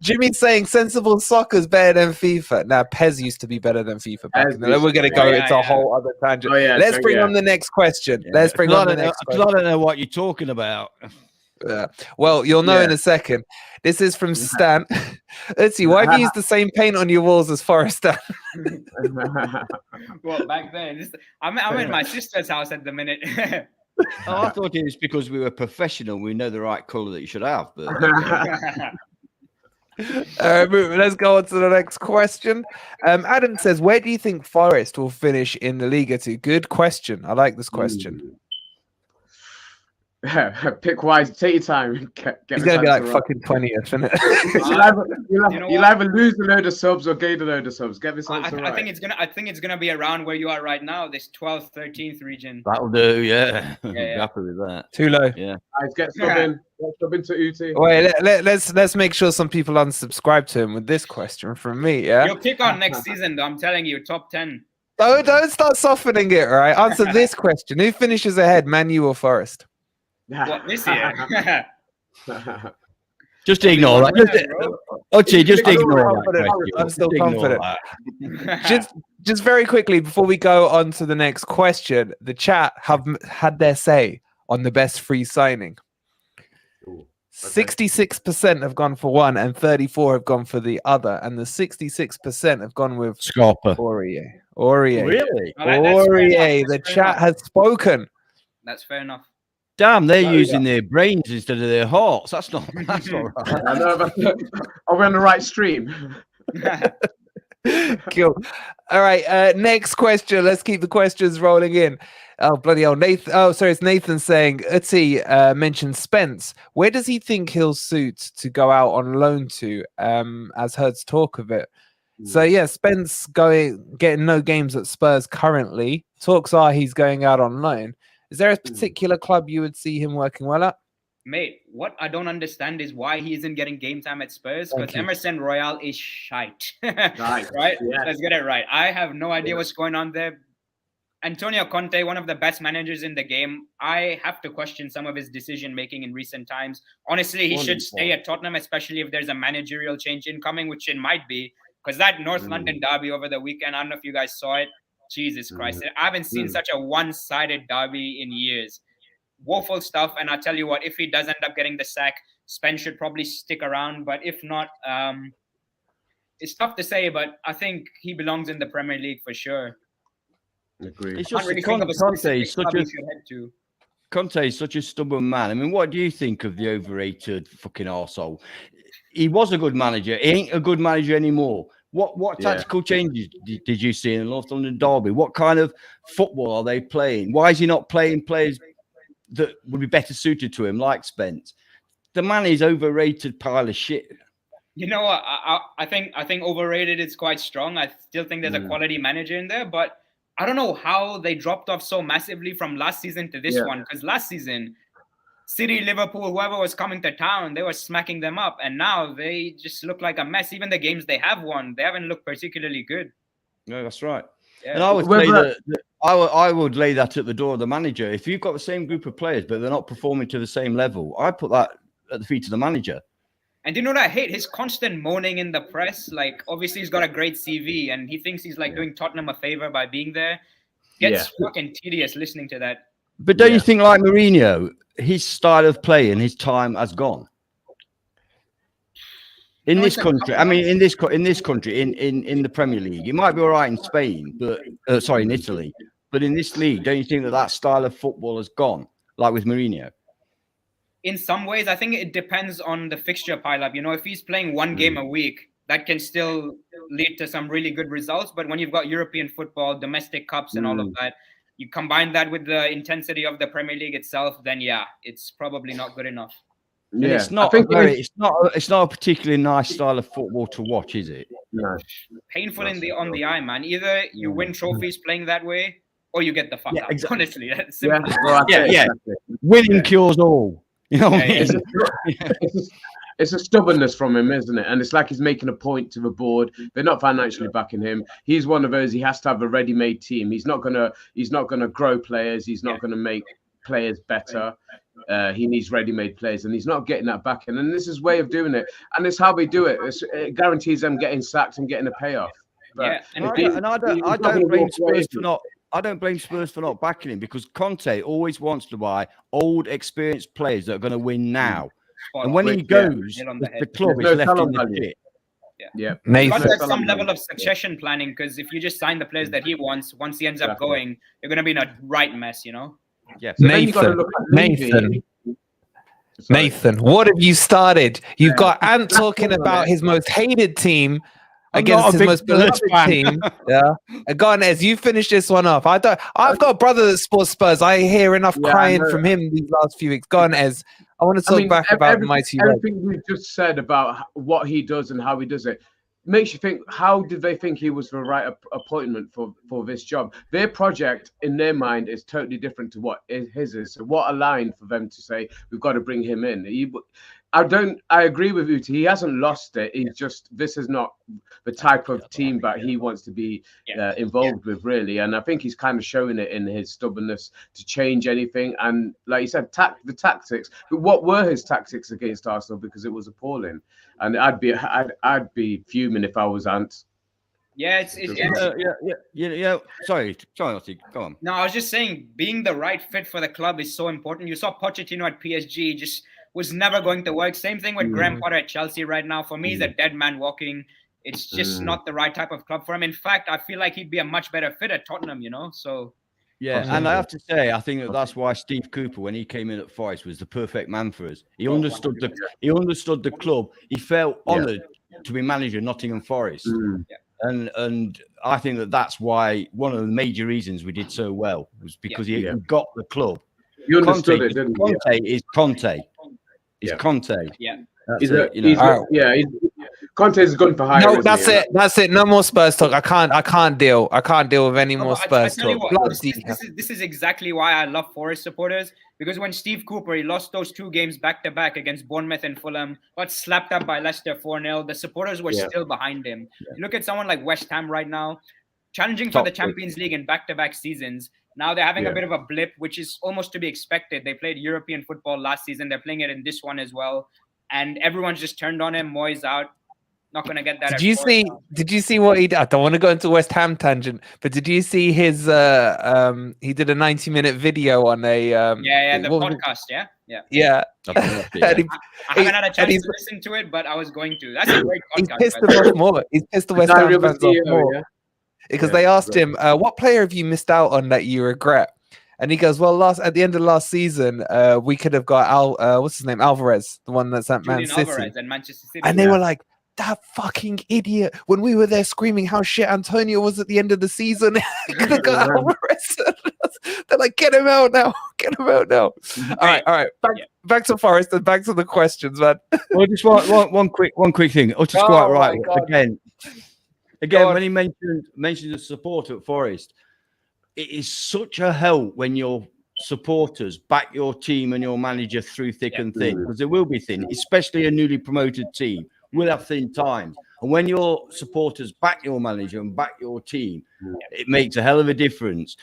Jimmy's saying sensible soccer's better than FIFA. Now, Pez used to be better than FIFA back in the day. We're going to go into a whole other tangent. Let's bring on the next question. Let's bring on the next question. I don't know what you're talking about. Well, you'll know in a second. This is from Stan. Let's see. Why have you used the same paint on your walls as Forest Stan? Well, back then, I'm in my sister's house at the minute. I thought it was because we were professional. We know the right colour that you should have. But let's go on to the next question. Adam says, where do you think Forest will finish in the Liga 2? Good question. I like this question. Pick wise, take your time. He's going to be like fucking 20th, isn't it? You'll either lose a load of subs or gain a load of subs. Get this answer right. I think it's gonna be around where you are right now, this 12th, 13th region. That'll do, yeah. Happy with that. Too low. Yeah. Guys, get subbing. Get subbing to Uti. Wait, let's make sure some people unsubscribe to him with this question from me. Yeah. You'll kick on next season, though. I'm telling you, top 10. Don't start softening it. All right. Answer this question: who finishes ahead, Man U or Forest? What, this year? Just ignore that. Just ignore that. I'm still confident. Just very quickly before we go on to the next question, the chat have had their say on the best free signing. 66% have gone for one and 34% have gone for the other, and the 66% have gone with Scarpa. Aurier. Really? Aurier. The chat has spoken. That's fair enough. Damn, they're using their brains instead of their hearts. That's not right. I know, are we on the right stream? Cool. All right. Next question. Let's keep the questions rolling in. Oh, bloody hell. Nathan. Oh, sorry. It's Nathan saying, Uti mentioned Spence. Where does he think he'll suit to go out on loan to? As Herd's talk of it. So yeah, Spence getting no games at Spurs currently. Talks are he's going out on loan. Is there a particular club you would see him working well at? Mate, what I don't understand is why he isn't getting game time at Spurs, because Emerson Royal is shite. Right? Yeah. Let's get it right. I have no idea what's going on there. Antonio Conte, one of the best managers in the game. I have to question some of his decision making in recent times. Honestly, he should stay at Tottenham, especially if there's a managerial change incoming, which it might be. Because that North London derby over the weekend, I don't know if you guys saw it. Jesus Christ. I haven't seen such a one-sided derby in years. Woeful stuff. And I'll tell you what, if he does end up getting the sack, Spence should probably stick around. But if not, it's tough to say, but I think he belongs in the Premier League for sure. Agreed. It's just Conte is such a stubborn man. I mean, what do you think of the overrated fucking arsehole? He was a good manager. He ain't a good manager anymore. What tactical changes did you see in the North London derby? What kind of football are they playing? Why is he not playing players that would be better suited to him, like Spence? The man is overrated pile of shit. You know what? I think overrated is quite strong. I still think there's a quality manager in there, but I don't know how they dropped off so massively from last season to this one. Because last season, City, Liverpool, whoever was coming to town, they were smacking them up. And now they just look like a mess. Even the games they have won, they haven't looked particularly good. No, that's right. Yeah. And I would say that I would lay that at the door of the manager. If you've got the same group of players, but they're not performing to the same level, I'd put that at the feet of the manager. And you know what I hate? His constant moaning in the press. Like, obviously, he's got a great CV, and he thinks he's like doing Tottenham a favor by being there. Gets fucking tedious listening to that. But don't you think, like Mourinho, his style of play and his time has gone? In this country, I mean, in this country, in the Premier League, it might be all right in Spain, but in Italy, but in this league, don't you think that style of football has gone, like with Mourinho? In some ways, I think it depends on the fixture pileup. You know, if he's playing one game a week, that can still lead to some really good results. But when you've got European football, domestic cups, and all of that, you combine that with the intensity of the Premier League itself, then it's probably not good enough. Yeah, it's not. It's not a particularly nice style of football to watch, is it? No. Painful on the eye, man. Either you win trophies playing that way, or you get the fuck out. Exactly. Honestly, that's simple. Exactly. Winning cures all. You know what I mean? It's a stubbornness from him, isn't it? And it's like he's making a point to the board. They're not financially backing him. He's one of those. He has to have a ready-made team. He's not gonna grow players. He's not gonna make players better. He needs ready-made players, and he's not getting that back in. And this is his way of doing it. And it's how they do it. It guarantees them getting sacked and getting a payoff. But I don't blame Spurs for not. I don't blame Spurs for not backing him, because Conte always wants to buy old, experienced players that are going to win now. And when he goes, the club is left in the shit. But there's some level of succession planning, because if you just sign the players that he wants, once he ends up going, you're going to be in a right mess, you know? Yeah. Nathan, what have you started? You've got Ant talking about his most hated team against his most beloved team. Go on, Ez, you finish this one off. I've got a brother that supports Spurs. I hear enough crying from him these last few weeks. Go on, Ez. I want to talk back about Mighty Red. Everything we just said about what he does and how he does it makes you think, how did they think he was the right appointment for this job? Their project in their mind is totally different to what his is. So what aligned for them to say, we've got to bring him in? I agree with you. He hasn't lost it. He's just, this is not the type of team that he wants to be involved with, really. And I think he's kind of showing it in his stubbornness to change anything. And like you said, the tactics. But what were his tactics against Arsenal? Because it was appalling. And I'd be fuming if I was Ant. Yeah, Sorry, Otti, go on. No, I was just saying, being the right fit for the club is so important. You saw Pochettino at PSG just was never going to work. Same thing with Graham Potter at Chelsea right now. For me, he's a dead man walking. It's just not the right type of club for him. In fact, I feel like he'd be a much better fit at Tottenham, you know? So and I have to say, I think that's why Steve Cooper, when he came in at Forest, was the perfect man for us. He understood the club. He felt honoured to be manager of Nottingham Forest. And I think that's why one of the major reasons we did so well was because he got the club. You understood it, didn't you? Conte is Conte. It's Conte. Conte is good for hire. No, that's it. That's it. No more Spurs talk. I can't deal with any more Spurs talk. This is exactly why I love Forest supporters, because when Steve Cooper, he lost those 2 games back to back against Bournemouth and Fulham, got slapped up by Leicester 4-0, the supporters were still behind him. You look at someone like West Ham right now. challenging for the Champions League in back-to-back seasons. Now they're having a bit of a blip, which is almost to be expected. They played European football last season. They're playing it in this one as well. And everyone's just turned on him. Moyes out. Not going to get that. Did you see what he did? I don't want to go into West Ham tangent, but did you see his he did a 90-minute video on a the podcast, yeah. I haven't had a chance to listen to it, but I was going to. That's a great podcast. He's pissed them off more. He's pissed the West Ham fans off more. Because they asked him, what player have you missed out on that you regret? And he goes, well, at the end of last season, we could have got what's his name? Alvarez, the one that's at Man City. Alvarez and Manchester City. And they were like, that fucking idiot. When we were there screaming how shit Antonio was at the end of the season, could have got Alvarez. They're like, get him out now. Get him out now. All right. Back to Forest and back to the questions, man. Well, just one quick thing. Oh, just quite right. Again, when he mentioned the support at Forest, it is such a help when your supporters back your team and your manager through thick and thin, because there will be thin, especially a newly promoted team will have thin times. And when your supporters back your manager and back your team, it makes a hell of a difference.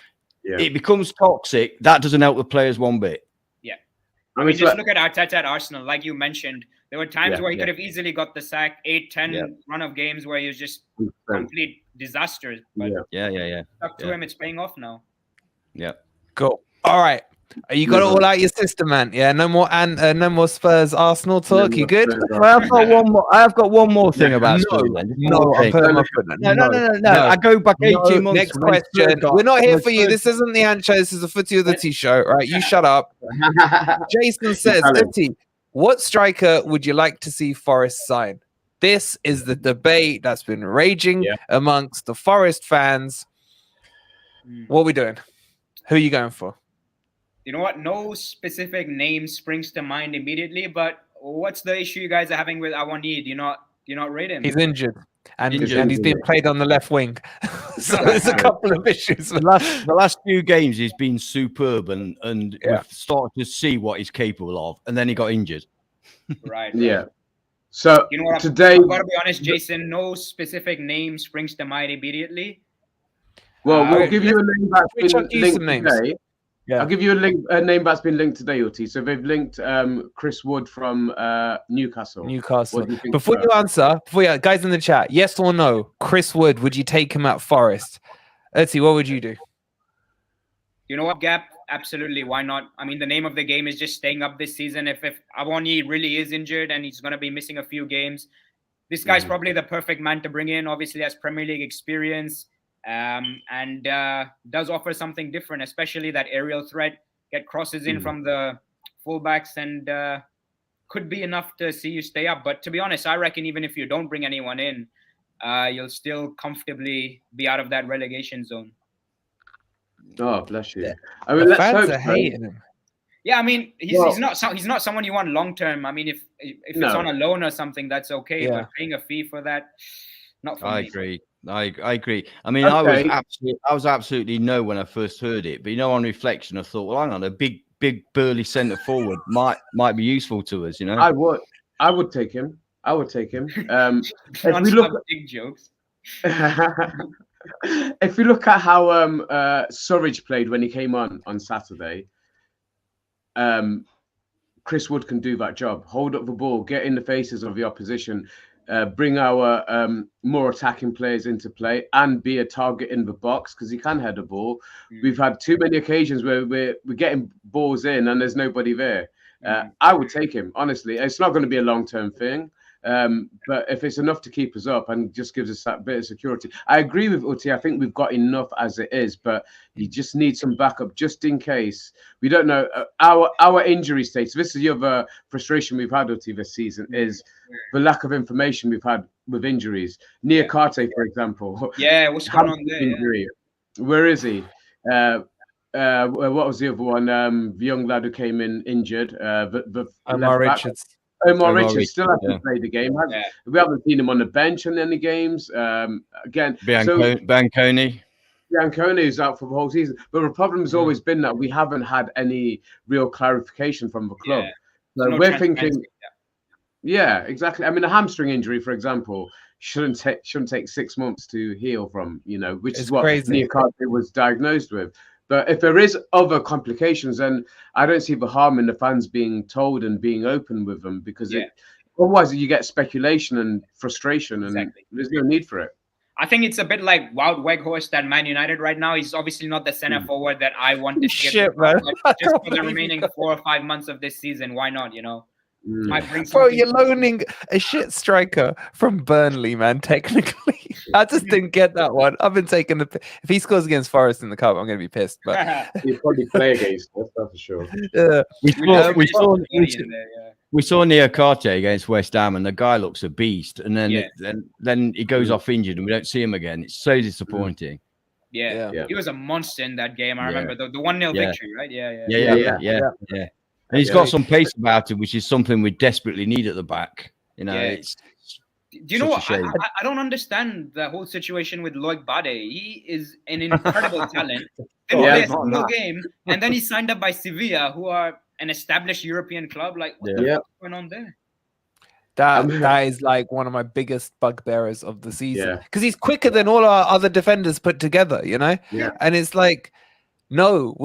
It becomes toxic. That doesn't help the players one bit. I mean, just look at Arteta at Arsenal. Like you mentioned, there were times where he could have easily got the sack, 8-10 run of games where he was just complete disaster. But stuck to him, it's paying off now. Yeah. Cool. All right. You got it all out your system, man. Yeah, no more Spurs Arsenal talk. You good? Well, I've got one more thing about Spurs. No. I go back 18 months. Next question. We're not here for you. This isn't the Ancho. This is a Footy with the T show. Right? You shut up. Jason says, Footy, what striker would you like to see Forest sign? This is the debate that's been raging amongst the Forest fans. What are we doing? Who are you going for? You know what? No specific name springs to mind immediately, but what's the issue you guys are having with Awoniyi? Do you not rate him? He's injured. And he's being played on the left wing. So there's a couple of issues. The last few games he's been superb and we've started to see what he's capable of, and then he got injured. Right. Yeah. So you know what? Today, I've got to be honest, Jason, no specific name springs to mind immediately. Well, we'll give you a name that's been linked today. Yeah. I'll give you a name that's been linked today, Uti. So they've linked Chris Wood from Newcastle. Before you answer, guys in the chat, yes or no, Chris Wood, would you take him at Forest? Uti, what would you do? You know what, Gap? Absolutely. Why not? I mean, the name of the game is just staying up this season. If Awoniyi really is injured and he's going to be missing a few games, this guy's probably the perfect man to bring in. Obviously, has Premier League experience. And does offer something different, especially that aerial threat, get crosses in from the fullbacks, and could be enough to see you stay up. But to be honest, I reckon even if you don't bring anyone in, you'll still comfortably be out of that relegation zone. Oh, bless you. I mean, the fans are hating him. Yeah, I mean, he's not someone you want long term. I mean, if it's on a loan or something, that's okay. But paying a fee for that, not for me. I agree. I agree. I mean, I was absolutely no when I first heard it, but on reflection, I thought, well, hang on, a big burly centre forward might be useful to us. I would take him. If we look at big jokes, if we look at how Serge played when he came on Saturday, Chris Wood can do that job. Hold up the ball, get in the faces of the opposition. Bring our more attacking players into play and be a target in the box because he can head a ball. We've had too many occasions where we're getting balls in and there's nobody there. I would take him, honestly. It's not going to be a long-term thing, but if it's enough to keep us up and just gives us that bit of security. I agree with Uti. I think we've got enough as it is, but you just need some backup just in case. We don't know our injury status. This is the other frustration we've had, Uti, this season is the lack of information we've had with injuries. Nia Karte, for example. Yeah, what's going on there? Injury. Where is he? What was the other one? The young lad who came in injured. Omar Richards. Omar Richards still hasn't played the game. We haven't seen him on the bench in any games. Again, Bianconi. Bianconi is out for the whole season. But the problem has always been that we haven't had any real clarification from the club. So we're thinking... Yeah, exactly. I mean, a hamstring injury, for example, shouldn't take 6 months to heal from, which It's is what crazy. Niakate was diagnosed with. But if there is other complications, then I don't see the harm in the fans being told and being open with them, because otherwise you get speculation and frustration, and there's no need for it. I think it's a bit like Wout Weghorst at Man United right now. He's obviously not the center forward that I wanted to get. Shit, man. Just for the remaining 4 or 5 months of this season, why not? Bro, you're loaning a shit striker from Burnley, man. Technically, I just didn't get that one. I've been taking the. If he scores against Forest in the cup, I'm gonna be pissed. But he'll probably play against us, that's for sure. We saw Niakate against West Ham, and the guy looks a beast. And then he goes off injured, and we don't see him again. It's so disappointing. Yeah. He was a monster in that game. I remember the 1-0 victory, right? Yeah. And he's got some pace about him, which is something we desperately need at the back. It's do you know what? I don't understand the whole situation with Loic Bade. He is an incredible talent. Didn't play a single game, and then he signed up by Sevilla, who are an established European club. Like, what's going on there? That is like one of my biggest bugbearers of the season, because he's quicker than all our other defenders put together, and it's like, no,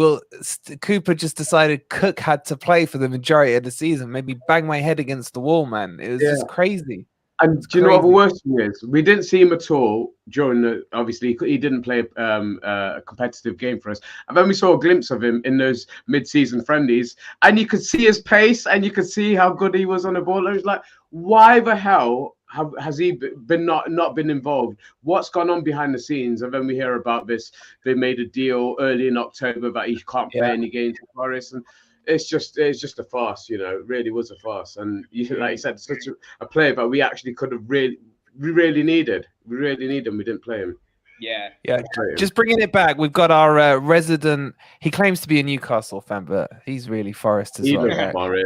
Cooper just decided Cook had to play for the majority of the season. Maybe bang my head against the wall, man. It was just crazy. And do you know what the worst thing is? We didn't see him at all during obviously he didn't play a competitive game for us. And then we saw a glimpse of him in those mid-season friendlies, and you could see his pace and you could see how good he was on the ball. And it was like, why the hell has he been not been involved? What's gone on behind the scenes? And then we hear about this. They made a deal early in October that he can't play any games for Forest, and it's just a farce. It really was a farce. And like you said, such a player that we actually could have really needed. We really need him. We didn't play him. Yeah. Just bringing it back, we've got our resident. He claims to be a Newcastle fan, but he's really Forest as well.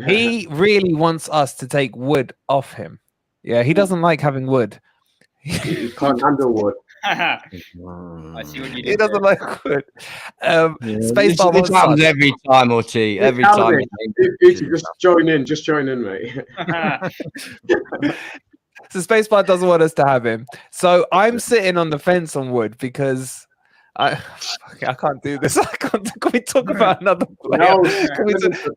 He really wants us to take Wood off him. Yeah, he doesn't like having Wood. He can't handle Wood. I see what you did. He doesn't like Wood. This happens every time, Orti. Every time. Just join in, mate. So Spacebar doesn't want us to have him. So I'm sitting on the fence on Wood because I can't do this. Can we talk about another player? No,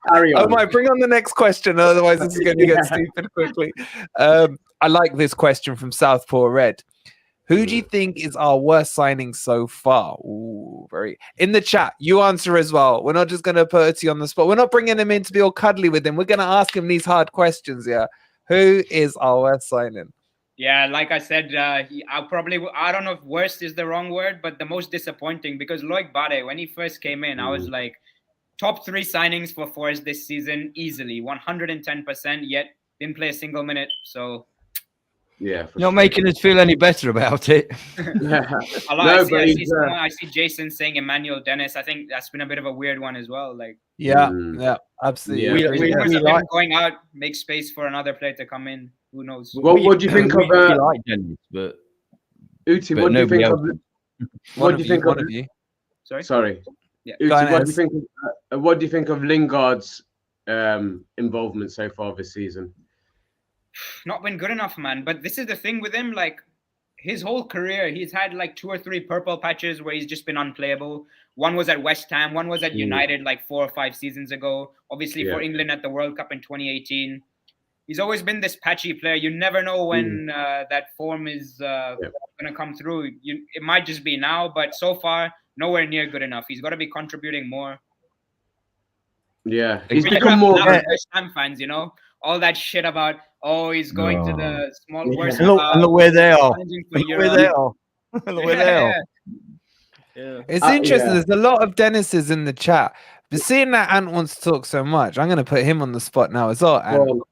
carry on. Oh my, bring on the next question. Otherwise, this is going to get stupid quickly. I like this question from Southpaw Red. Who do you think is our worst signing so far? Ooh, very. In the chat, you answer as well. We're not just going to put you on the spot. We're not bringing him in to be all cuddly with him. We're going to ask him these hard questions. Yeah. Who is our worst signing? Yeah, like I said, I don't know if worst is the wrong word, but the most disappointing, because Loic Bade, when he first came in, I was like, top 3 signings for Forest this season, easily, 110%, yet didn't play a single minute. So, you're not making us feel any better about it. I see Jason saying Emmanuel Dennis. I think that's been a bit of a weird one as well. Like, absolutely. We like going out, make space for another player to come in. Who knows? What do you think of? Like Dennis, but Uti, what do you think of? What do you think of? Sorry. Yeah. Uti, what do you think of Lingard's involvement so far this season? Not been good enough, man. But this is the thing with him, like his whole career, he's had like 2 or 3 purple patches where he's just been unplayable. One was at West Ham, one was at United like 4 or 5 seasons ago. Obviously for England at the World Cup in 2018. He's always been this patchy player. You never know when that form is going to come through. It might just be now, but so far, nowhere near good enough. He's got to be contributing more. Yeah, he's become more. West Ham fans, all that shit about he's going to the small. Look where they are. Look where they are. Look where they are. Yeah. It's interesting. There's a lot of Dennis's in the chat. But seeing that Ant wants to talk so much, I'm going to put him on the spot now as well. Ant,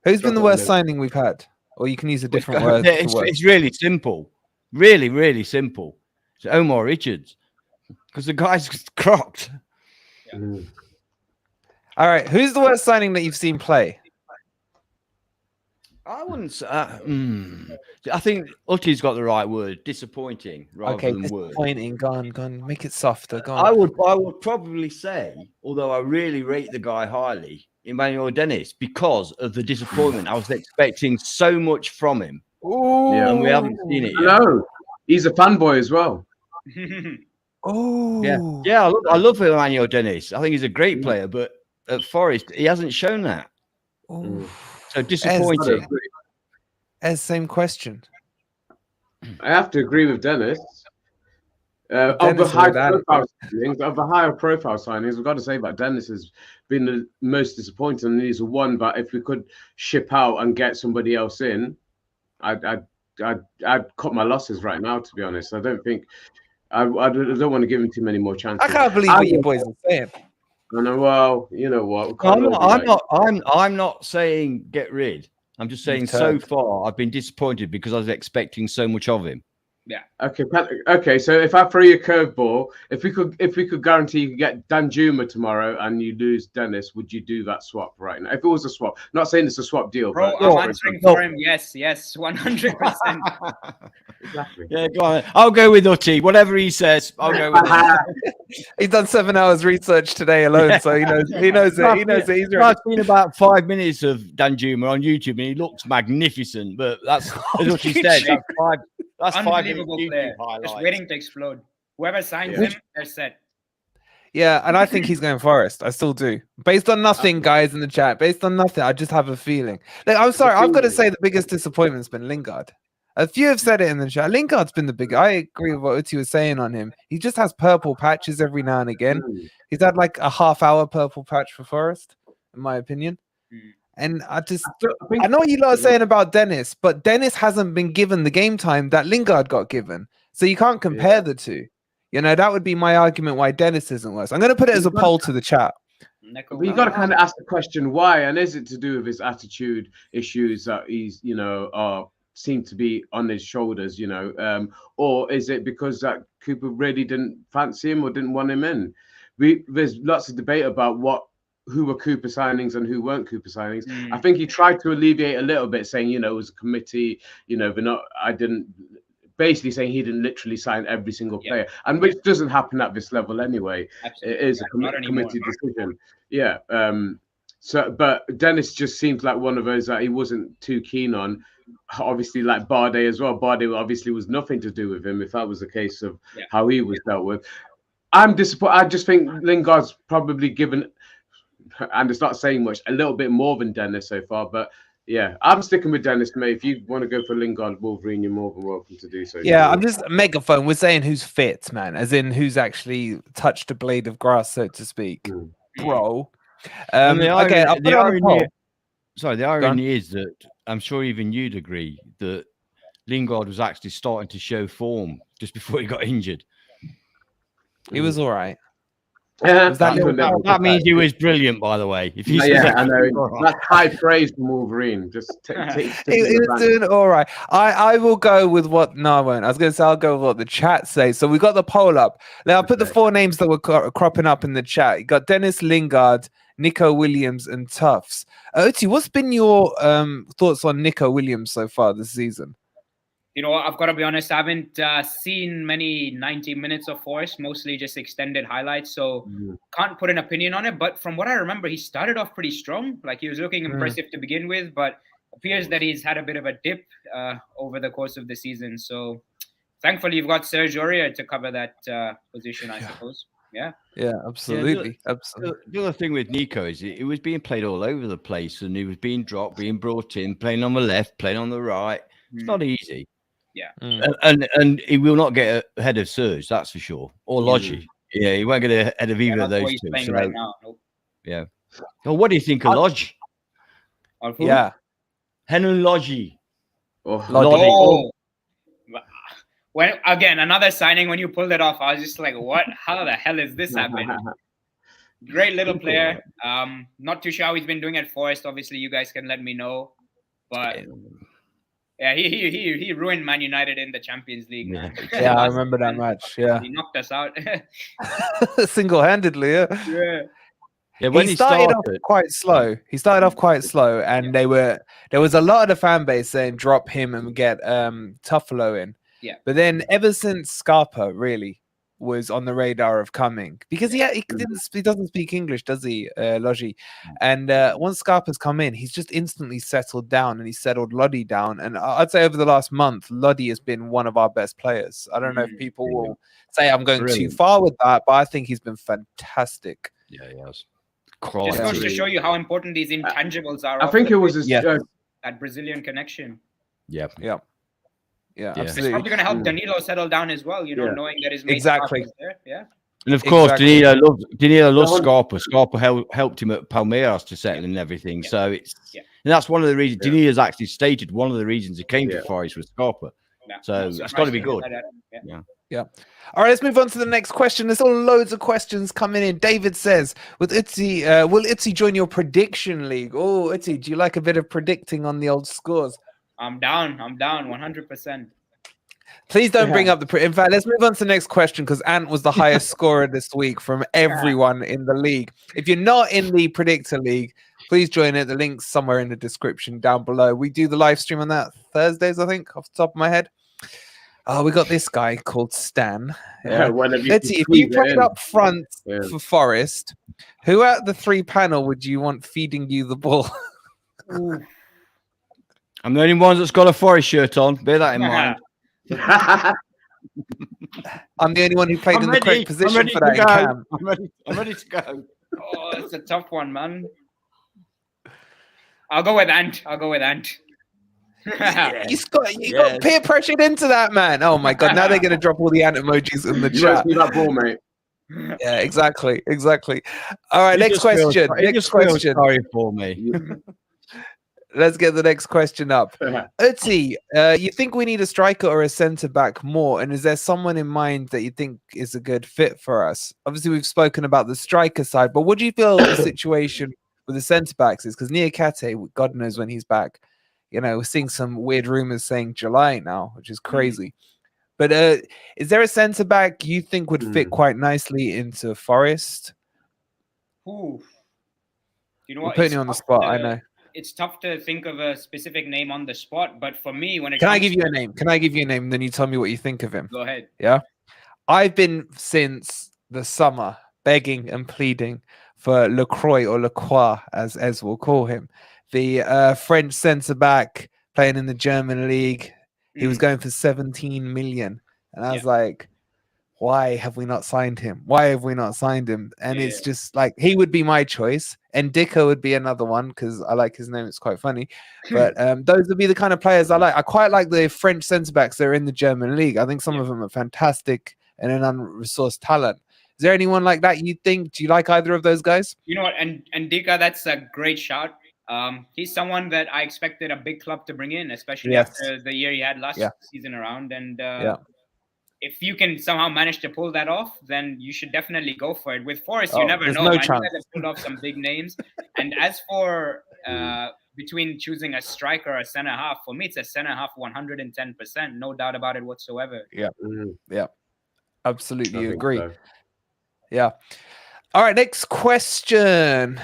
who's been the worst signing we've had? Or you can use a different word. It's really simple. Really, really simple. It's Omar Richards. Because the guy's crocked. Yeah. All right. Who's the worst signing that you've seen play? I wouldn't say. I think Utti's got the right word. Disappointing rather than disappointing. Go on. Make it softer. Go on. I would probably say, although I really rate the guy highly, Emmanuel Dennis, because of the disappointment. I was expecting so much from him, Oh, and we haven't seen it yet. No, he's a fanboy as well. Oh, Yeah. I love Emmanuel Dennis. I think he's a great player, but at Forest, he hasn't shown that. So disappointing. As same question. I have to agree with Dennis. Of Dennis the high without profile signings, of the higher profile signings, we've got to say that Dennis has been the most disappointing, and he's the one. But if we could ship out and get somebody else in, I'd cut my losses right now. To be honest, I don't think I don't want to give him too many more chances. I can't believe what you boys are saying. I know. Well, you know what? I'm not saying get rid. I'm just saying so far I've been disappointed because I was expecting so much of him. Yeah. Okay. So if I throw you a curveball, if we could guarantee you could get Danjuma tomorrow and you lose Dennis, would you do that swap right now? If it was a swap, not saying it's a swap deal, bro. But I'm answering for him. Yes, 100%. Exactly. Yeah, go on. I'll go with Utti. Whatever he says, I'll go with him. He's done 7 hours research today alone, so he knows it. He knows it. He's ready. I've seen about 5 minutes of Danjuma on YouTube, and he looks magnificent. But that's what he said. That's unbelievable player. Just waiting to explode. Whoever signs him, they're set. Yeah, and I think he's going Forest. I still do. Based on nothing, guys in the chat. Based on nothing, I just have a feeling. Like, I'm sorry, I've got to say the biggest disappointment's been Lingard. A few have said it in the chat. Lingard's been the big. I agree with what Uti was saying on him. He just has purple patches every now and again. He's had like a half-hour purple patch for Forest, in my opinion. And I know what you lot are saying about Dennis, but Dennis hasn't been given the game time that Lingard got given. So you can't compare the two. You know, that would be my argument why Dennis isn't worse. I'm going to put it as a poll to the chat. But you got to kind of ask the question why, and is it to do with his attitude issues that he's, seem to be on his shoulders, or is it because that Cooper really didn't fancy him or didn't want him in? There's lots of debate about who were Cooper signings and who weren't Cooper signings. I think he tried to alleviate a little bit, saying, it was a committee, basically saying he didn't literally sign every single player, and which doesn't happen at this level anyway. Absolutely. It is a committee decision. Yeah. But Dennis just seems like one of those that he wasn't too keen on. Obviously, like Bardet as well. Bardet obviously was nothing to do with him if that was the case of how he was dealt with. I'm disappointed. I just think Lingard's probably given, and it's not saying much, a little bit more than Dennis so far. But yeah, I'm sticking with Dennis, mate. If you want to go for Lingard, Wolverine, you're more than welcome to do so. Yeah, I'm just megaphone. We're saying who's fit, man, as in who's actually touched a blade of grass, so to speak, bro. The irony is that I'm sure even you'd agree that Lingard was actually starting to show form just before he got injured. He was all right. That means he was brilliant, by the way. If you I know. That's high praise from Wolverine. Just he was doing all right. I will go with what. No, I won't. I was going to say I'll go with what the chat say. So we got the poll up. Now I'll put the 4 names that were cropping up in the chat. You got Dennis, Lingard, Nico Williams, and Tufts. Oti, what's been your thoughts on Nico Williams so far this season? I've got to be honest, I haven't seen many 90 minutes of Forest, mostly just extended highlights, so can't put an opinion on it. But from what I remember, he started off pretty strong. Like, he was looking impressive to begin with, but appears that he's had a bit of a dip over the course of the season. So thankfully, you've got Serge Aurier to cover that position, I suppose. Yeah, absolutely. The other thing with Nico is it was being played all over the place, and he was being dropped, being brought in, playing on the left, playing on the right. It's not easy. Yeah, and he will not get ahead of Serge, that's for sure, or Lodgy. Yeah, he won't get ahead of either of those two. So, right now. Nope. Yeah. Well, what do you think of Lodge? Yeah, Henry Lodgy. When again another signing, when you pulled it off, I was just like, "What? How the hell is this happening?" Great little player. Not too sure how he's been doing at Forest. Obviously, you guys can let me know, but. Yeah, he ruined Man United in the Champions League. Man. Yeah, I remember that match. Yeah, he knocked us out single-handedly. Yeah. When he started off quite slow. And there was a lot of the fan base saying drop him and get Tuffalo in. Yeah, but then ever since Scarpa, really, was on the radar of coming because he doesn't speak English, does he, Logi? And once Scarpa's come in, he's just instantly settled down and he settled Lodi down. And I'd say over the last month, Lodi has been one of our best players. I don't know if people will say I'm going too far with that, but I think he's been fantastic. Yeah, he has. Just goes to show you how important these intangibles are. I think it was that Brazilian connection. Yeah, absolutely. It's probably going to help Danilo settle down as well, knowing that his mate is there. Yeah. And of course, Danilo loves Scarpa. Scarpa helped him at Palmeiras to settle and everything. So and that's one of the reasons. Danilo's actually stated one of the reasons he came to Forest was Scarpa. So that's got to be good. Yeah. All right, let's move on to the next question. There's all loads of questions coming in. David says, with Itzy, will Itzy join your prediction league? Oh, Itzy, do you like a bit of predicting on the old scores? I'm down 100%. Please don't bring up in fact, let's move on to the next question because Ant was the highest scorer this week from everyone in the league. If you're not in the predictor league, please join it. The link's somewhere in the description down below. We do the live stream on that Thursdays, I think, off the top of my head. Oh, we got this guy called Stan. Let's see. If you played up front for Forest, who out of the 3 panel would you want feeding you the ball? I'm the only one that's got a Forest shirt on. Bear that in mind. I'm the only one who played in the correct position for that. I'm ready to go. Oh, it's a tough one, man. I'll go with Ant. You got peer pressured into that, man. Oh my god! Now they're gonna drop all the Ant emojis in the chat. You that ball, mate. Yeah, exactly. All right, next question. Sorry for me. Let's get the next question up. Utsi, you think we need a striker or a centre back more? And is there someone in mind that you think is a good fit for us? Obviously, we've spoken about the striker side, but what do you feel the situation with the centre backs is? Because Niakate, God knows when he's back. We're seeing some weird rumors saying July now, which is crazy. But is there a centre back you think would fit quite nicely into Forest? Ooh. You know what? I'm putting you on the spot, I know. It's tough to think of a specific name on the spot, but for me, when it Can I give you a name? Then you tell me what you think of him. Go ahead. Yeah. I've been since the summer begging and pleading for Lacroix or Lacroix, as Ez will call him, the French centre back playing in the German league. He was going for 17 million. And I was like, why have we not signed him? And it's just like, he would be my choice. And Dicker would be another one because I like his name. It's quite funny. But those would be the kind of players I like. I quite like the French centre-backs that are in the German league. I think some of them are fantastic and an unresourced talent. Is there anyone like that you think? Do you like either of those guys? You know what? And Dicker, that's a great shout. He's someone that I expected a big club to bring in, especially after the year he had last season around. And if you can somehow manage to pull that off, then you should definitely go for it. With Forest, you never know. No man. chance. You guys have pulled off some big names. And as for between choosing a striker or a centre half, for me, it's a centre half 110%. No doubt about it whatsoever. Yeah. Absolutely agree. So. Yeah. All right, next question.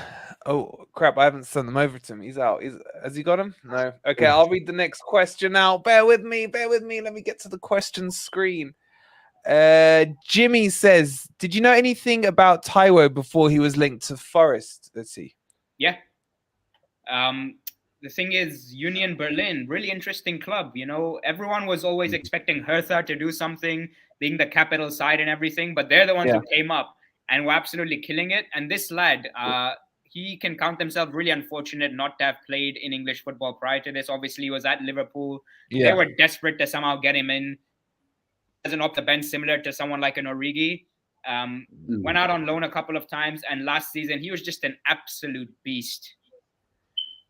Oh, crap. I haven't sent them over to him. He's out. Has he got him? No. Okay, I'll read the next question now. Bear with me. Let me get to the question screen. Jimmy says, did you know anything about Taiwo before he was linked to Forest? Let's see. Yeah. The thing is, Union Berlin, really interesting club. Everyone was always expecting Hertha to do something, being the capital side and everything, but they're the ones who came up and were absolutely killing it. And this lad, he can count himself really unfortunate not to have played in English football prior to this. Obviously, he was at Liverpool. They were desperate to somehow get him in as an off the bench, similar to someone like an Origi. Went out on loan a couple of times, and last season, he was just an absolute beast.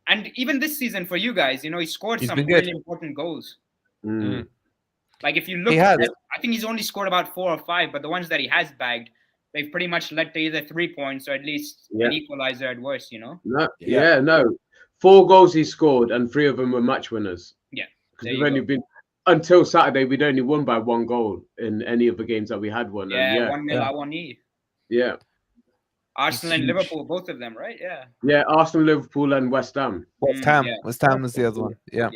And even this season for you guys, he scored some really important goals. Like if you look at it, I think he's only scored about 4 or 5, but the ones that he has bagged, they've pretty much led to either 3 points or at least an equalizer at worst, No. 4 goals he scored and 3 of them were match winners. Yeah. Because we've only been, until Saturday, we'd only won by 1 goal in any of the games that we had won. 1-0 Awoniyi. Yeah. Arsenal and Liverpool, both of them, right? Yeah. Yeah, Arsenal, Liverpool and West Ham. West Ham was the other one. Yeah.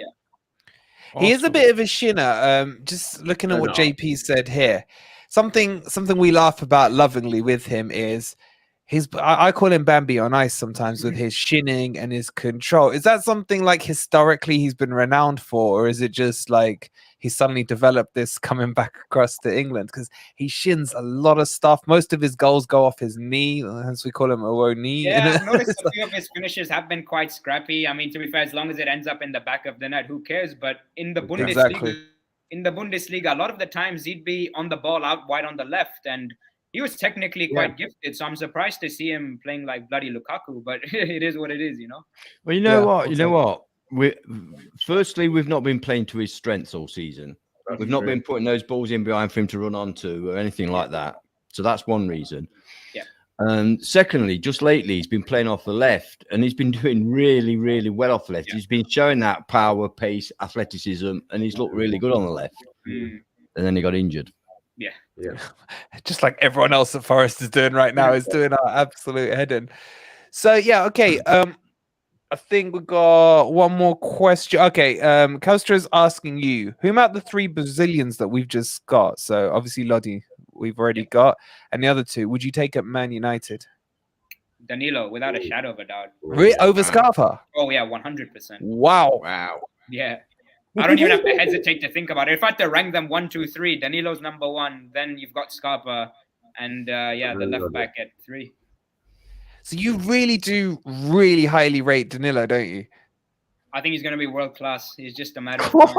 He is a bit of a shinner. Just looking at what JP said here. something we laugh about lovingly with him is I call him Bambi on ice sometimes with his shinning and his control. Is that something like historically he's been renowned for, or is it just like he suddenly developed this coming back across to England? Because he shins a lot of stuff. Most of his goals go off his knee, hence we call him Awoniyi. Yeah, I've noticed a few of his finishes have been quite scrappy. I mean, to be fair, as long as it ends up in the back of the net, who cares? But in the Bundesliga, a lot of the times he'd be on the ball out wide on the left, and he was technically quite gifted. So I'm surprised to see him playing like bloody Lukaku, but it is what it is, you know? Well, you know what? Firstly, we've not been playing to his strengths all season. We've not been putting those balls in behind for him to run onto or anything like that. So that's one reason. Yeah. And secondly, just lately, he's been playing off the left, and he's been doing really, really well off the left. Yeah. He's been showing that power, pace, athleticism, and he's looked really good on the left. And then he got injured. Yeah. Just like everyone else at Forest is doing right now, is doing our absolute heading. So yeah, okay. I think we got one more question. Okay, Kelstra is asking you, who out the 3 Brazilians that we've just got? So obviously Lodi, we've already got, and the other 2, would you take at Man United? Danilo, without a shadow of a doubt. Really? Over Scarpa? Oh yeah, 100%. Wow. Yeah. I don't even have to hesitate to think about it. If I had to rank them 1, 2, 3, Danilo's number 1, then you've got Scarpa, and the left back at 3. So you really do really highly rate Danilo, don't you? I think he's going to be world class. It's just a matter of time.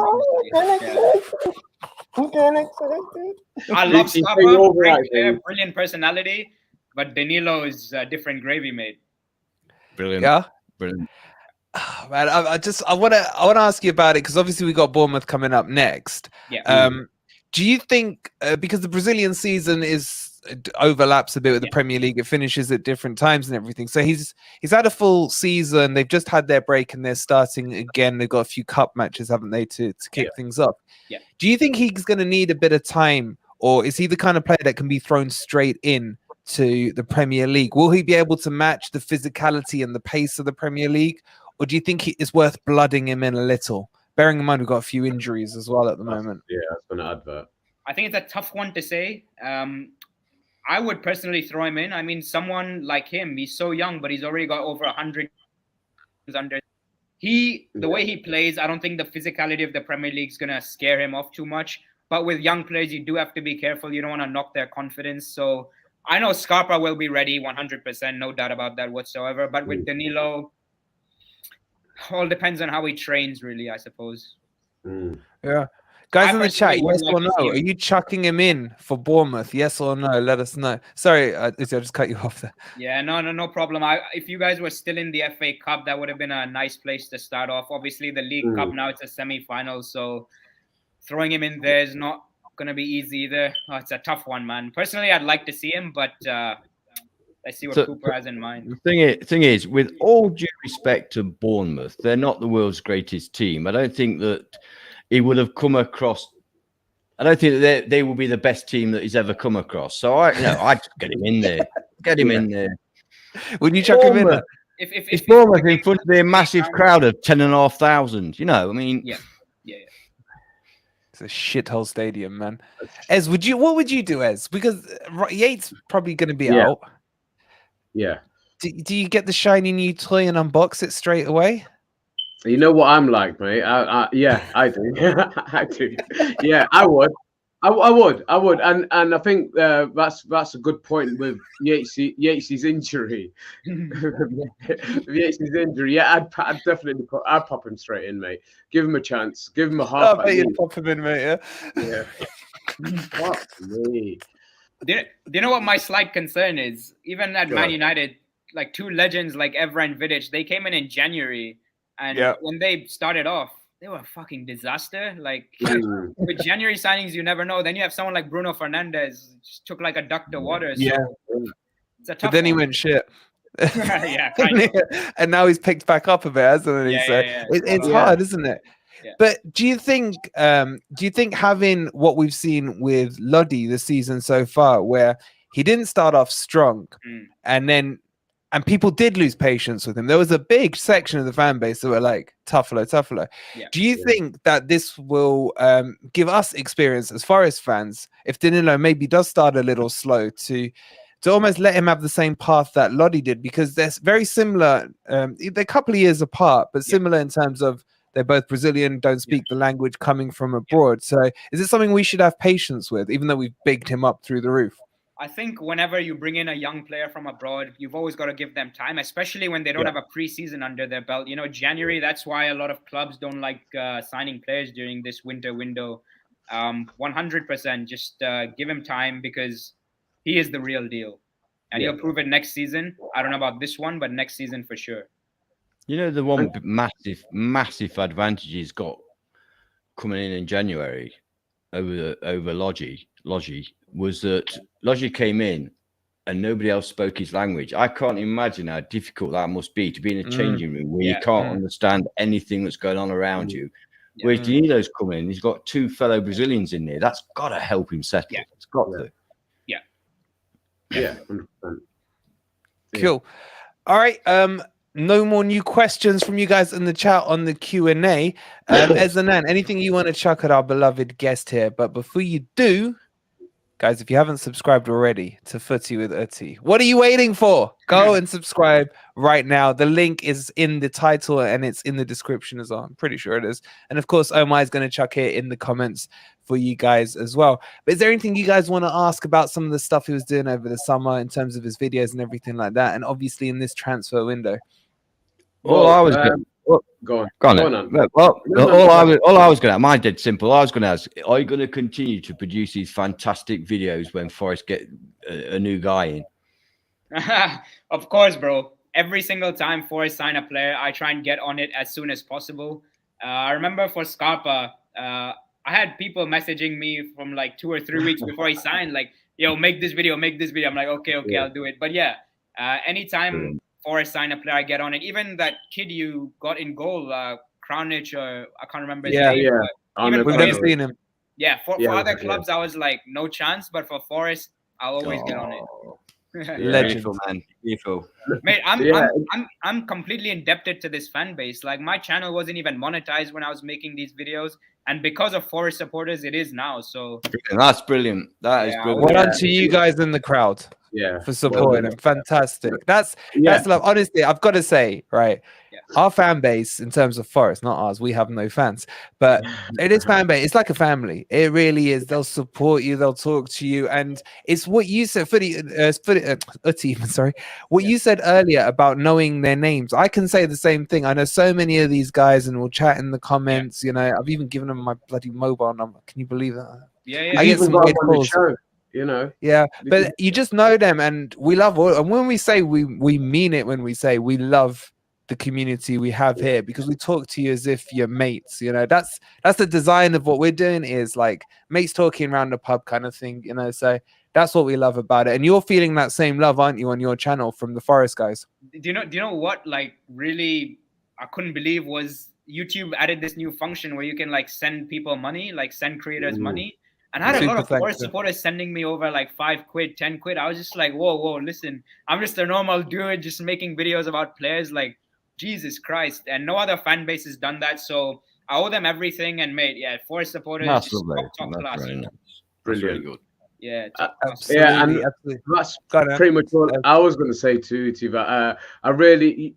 I love Scarpa, brilliant personality, but Danilo is a different gravy, mate. Brilliant. Yeah, brilliant. Oh, man, I want to ask you about it because obviously we got Bournemouth coming up next. Yeah. Do you think because the Brazilian season overlaps a bit with the Premier League, it finishes at different times and everything, so he's had a full season, they've just had their break and they're starting again, they've got a few cup matches, haven't they, to kick things up? Do you think he's going to need a bit of time, or is he the kind of player that can be thrown straight in to the Premier League? Will he be able to match the physicality and the pace of the Premier League, or do you think it's worth blooding him in a little, bearing in mind we've got a few injuries as well at the moment? Yeah, that's going to advert. I think it's a tough one to say. I would personally throw him in. I mean, someone like him, he's so young, but he's already got over 100 under. The way he plays, I don't think the physicality of the Premier League is going to scare him off too much. But with young players, you do have to be careful. You don't want to knock their confidence. So I know Scarpa will be ready 100%, no doubt about that whatsoever. But with Danilo, all depends on how he trains, really, I suppose. Yeah. Guys in the chat, yes or no? Are you chucking him in for Bournemouth? Yes or no? Let us know. Sorry, I just cut you off there. Yeah, no problem. If you guys were still in the FA Cup, that would have been a nice place to start off. Obviously, the League Cup now, it's a semi-final, so throwing him in there is not going to be easy either. Oh, it's a tough one, man. Personally, I'd like to see him, but let's see what Cooper has in mind. The thing is, with all due respect to Bournemouth, they're not the world's greatest team. I don't think that he would have come across. I don't think that they will be the best team that he's ever come across. So I'd get him in there. Get him in there. Wouldn't you chuck him in there? If Bournemouth in front of a massive crowd of 10,500, you know, I mean, yeah. It's a shithole stadium, man. Ez, what would you do, Ez? Because Yates probably going to be out. Yeah. Do you get the shiny new toy and unbox it straight away? You know what I'm like, mate. Yeah, I do. I do. Yeah, I would. I would. And I think that's a good point with Yates's injury. Yates's injury. Yeah, I'd definitely pop him straight in, mate. Give him a chance. Give him a half. I bet you'd pop him in, mate. Yeah. Fuck me. Do you know what my slight concern is? Even at Man United, like 2 legends like Evra and Vidic, they came in January. And when they started off, they were a fucking disaster. Like with January signings, you never know. Then you have someone like Bruno Fernandes, just took like a duck to water. So it's a tough but then he went shit. And now he's picked back up a bit, hasn't he? It's hard, isn't it? Yeah. But do you think having what we've seen with Lodi this season so far, where he didn't start off strong and then And people did lose patience with him. There was a big section of the fan base that were like, Tuffalo, Tuffalo. Yeah. Do you think that this will give us experience as Forest fans if Danilo maybe does start a little slow to almost let him have the same path that Lodi did? Because they're very similar. They're a couple of years apart, but similar in terms of they're both Brazilian, don't speak the language, coming from abroad. So is it something we should have patience with, even though we've bigged him up through the roof? I think whenever you bring in a young player from abroad, you've always got to give them time, especially when they don't have a preseason under their belt. You know, January, that's why a lot of clubs don't like signing players during this winter window. 100%, just give him time, because he is the real deal. And he'll prove it next season. I don't know about this one, but next season for sure. You know, the one massive advantage he's got coming in January over Logi was that Logi came in and nobody else spoke his language. I can't imagine how difficult that must be to be in a changing room where you can't understand anything that's going on around you. Whereas Danilo's coming in, he's got 2 fellow Brazilians in there. That's got to help him settle. It's got to. Yeah, 100%. Cool. All right. No more new questions from you guys in the chat on the Q&A. Ezanan, anything you want to chuck at our beloved guest here? But before you do, guys, if you haven't subscribed already to Footy with Uti, what are you waiting for? Go and subscribe right now. The link is in the title and it's in the description as well. I'm pretty sure it is. And of course, Omar is going to chuck it in the comments for you guys as well. But is there anything you guys want to ask about some of the stuff he was doing over the summer in terms of his videos and everything like that? And obviously in this transfer window. Well, I was go on. Well, all I was going to, mine dead simple. I was going to ask, are you going to continue to produce these fantastic videos when Forest get a new guy in? Of course, bro. Every single time Forest sign a player, I try and get on it as soon as possible. I remember for Scarpa, I had people messaging me from like 2 or 3 weeks before he signed, like, yo, make this video. I'm like, okay, I'll do it. But yeah, anytime Forest sign a player, I get on it. Even that kid you got in goal, Kranich, or I can't remember his name. We've never seen him. Yeah, for other clubs, I was like, no chance. But for Forest, I'll always get on it. Legend, man. Beautiful. Mate, I'm completely indebted to this fan base. Like, my channel wasn't even monetized when I was making these videos, and because of Forest supporters, it is now. So that's brilliant. That is brilliant. Well done to you guys in the crowd. For supporting him. Fantastic. That's love. Honestly, I've got to say, right, our fan base in terms of Forest, not ours, we have no fans, but it is fan base. It's like a family. It really is. They'll support you, they'll talk to you, and it's what you said, Uti, sorry, what you said earlier about knowing their names. I can say the same thing. I know so many of these guys, and we'll chat in the comments. You know, I've even given them my bloody mobile number. Can you believe that? I get some weird calls. You know, but you just know them, and we love all. And when we say we mean it when we say we love the community we have here, because we talk to you as if you're mates. You know, that's the design of what we're doing, is like mates talking around the pub kind of thing. You know, so that's what we love about it. And you're feeling that same love, aren't you, on your channel from the Forest guys? Do you know what? Like, really, I couldn't believe was YouTube added this new function where you can like send people money, like send creators money. And I had a lot of Forest supporters sending me over like 5 quid, 10 quid. I was just like, whoa, listen, I'm just a normal dude just making videos about players. Like, Jesus Christ. And no other fan base has done that. So I owe them everything. And mate, Forest supporters just top class. Brilliant. Good. Yeah, absolutely. That's pretty much what I was going to say too, Tiva.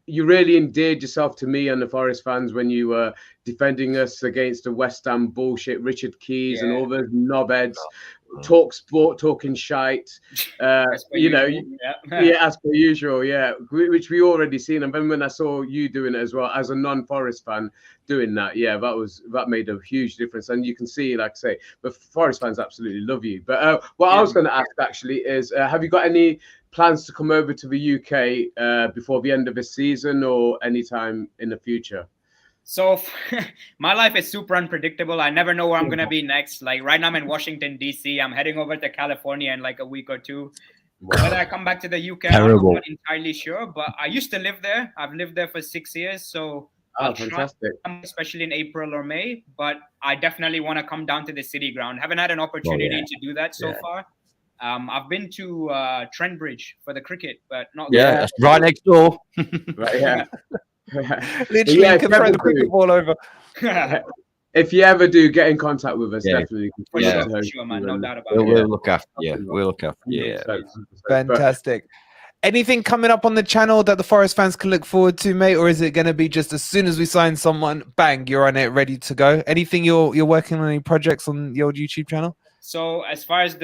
You really endeared yourself to me and the Forest fans when you were defending us against the West Ham bullshit, Richard Keys and all those knobheads, talk sport, talking shite. You know, as per usual, which we already seen. And then when I saw you doing it as well as a non-Forest fan doing that, that made a huge difference. And you can see, like I say, but Forest fans absolutely love you. But what I was going to ask actually is, have you got any plans to come over to the UK before the end of the season or anytime in the future? So my life is super unpredictable. I never know where I'm going to be next. Like right now I'm in Washington, D.C. I'm heading over to California in like a week or two. Whether I come back to the UK, I'm not entirely sure. But I used to live there. I've lived there for 6 years. So I'll try, especially in April or May. But I definitely want to come down to the city ground. Haven't had an opportunity to do that so far. I've been to Trent Bridge for the cricket, but not That's right next door. Right, yeah. Literally, Yeah, you can throw the cricket ball over. If you ever do get in contact with us, Yeah. definitely. For sure, man. No doubt about it. We'll look after you. We'll look after you. Yeah. Fantastic. Anything coming up on the channel that the Forest fans can look forward to, mate? Or is it going to be just as soon as we sign someone, bang, you're on it, ready to go? Anything you're working on, any projects on your YouTube channel? So as far as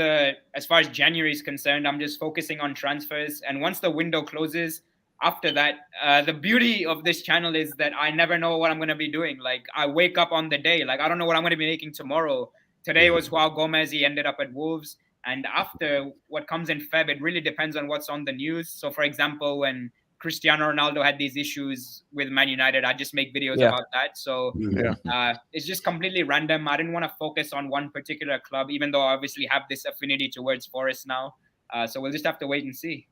January is concerned, I'm just focusing on transfers. And once the window closes, after that, the beauty of this channel is that I never know what I'm going to be doing. Like, I wake up on the day. Like, I don't know what I'm going to be making tomorrow. Today was Joao Gomez. He ended up at Wolves. And after what comes in Feb, it really depends on what's on the news. So, for example, when Cristiano Ronaldo had these issues with Man United, I just make videos about that. So it's just completely random. I didn't want to focus on one particular club, even though I obviously have this affinity towards Forest now. So we'll just have to wait and see.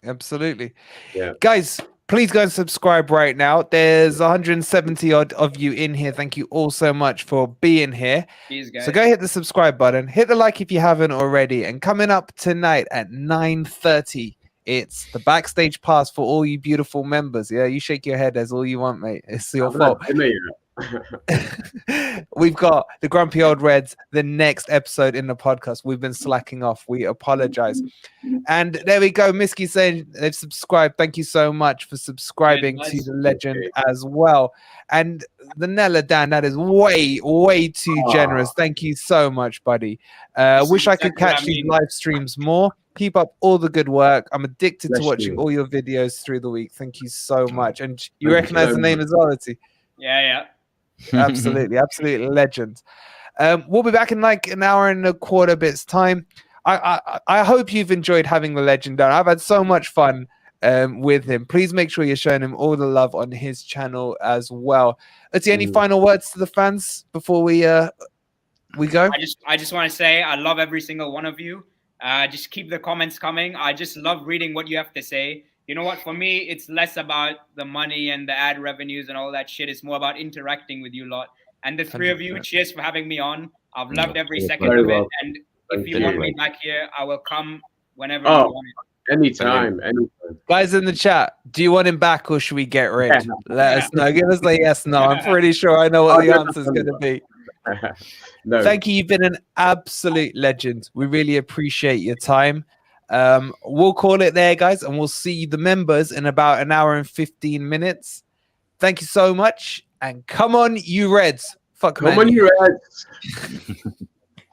Absolutely. Yeah. Guys, please go and subscribe right now. There's 170 odd of you in here. Thank you all so much for being here. Cheers, guys. So go hit the subscribe button, hit the like if you haven't already. And coming up tonight at 9:30, it's the backstage pass for all you beautiful members. Yeah, you shake your head as all you want, mate. It's your fault. We've got the Grumpy Old Reds, the next episode in the podcast. We've been slacking off. We apologize. And there we go. Miski saying they've subscribed. Thank you so much for subscribing to the legend as well. And the Nella Dan, that is way too generous. Thank you so much, buddy. Wish I could catch these live streams more. Keep up all the good work. I'm addicted to watching all your videos through the week. Thank you so much. And you recognize the name as well, Ati? Yeah. Absolutely legend. We'll be back in like an hour and a quarter bit's time. I hope you've enjoyed having the legend on. I've had so much fun with him. Please make sure you're showing him all the love on his channel as well. Ati, any final words to the fans before we go? I just want to say I love every single one of you. Just keep the comments coming. I just love reading what you have to say. You know what? For me, it's less about the money and the ad revenues and all that shit. It's more about interacting with you lot. And the three of you, cheers for having me on. I've loved every second of it. And if you want me back here, I will come whenever you want it. Anytime. Guys in the chat, do you want him back or should we get rid? Let us know. Give us the yes, no. I'm pretty sure I know what the answer is going to be. No. Thank you. You've been an absolute legend. We really appreciate your time. We'll call it there, guys, and we'll see the members in about an hour and 15 minutes. Thank you so much. And come on, you Reds. Fuck, man. Come on, you Reds.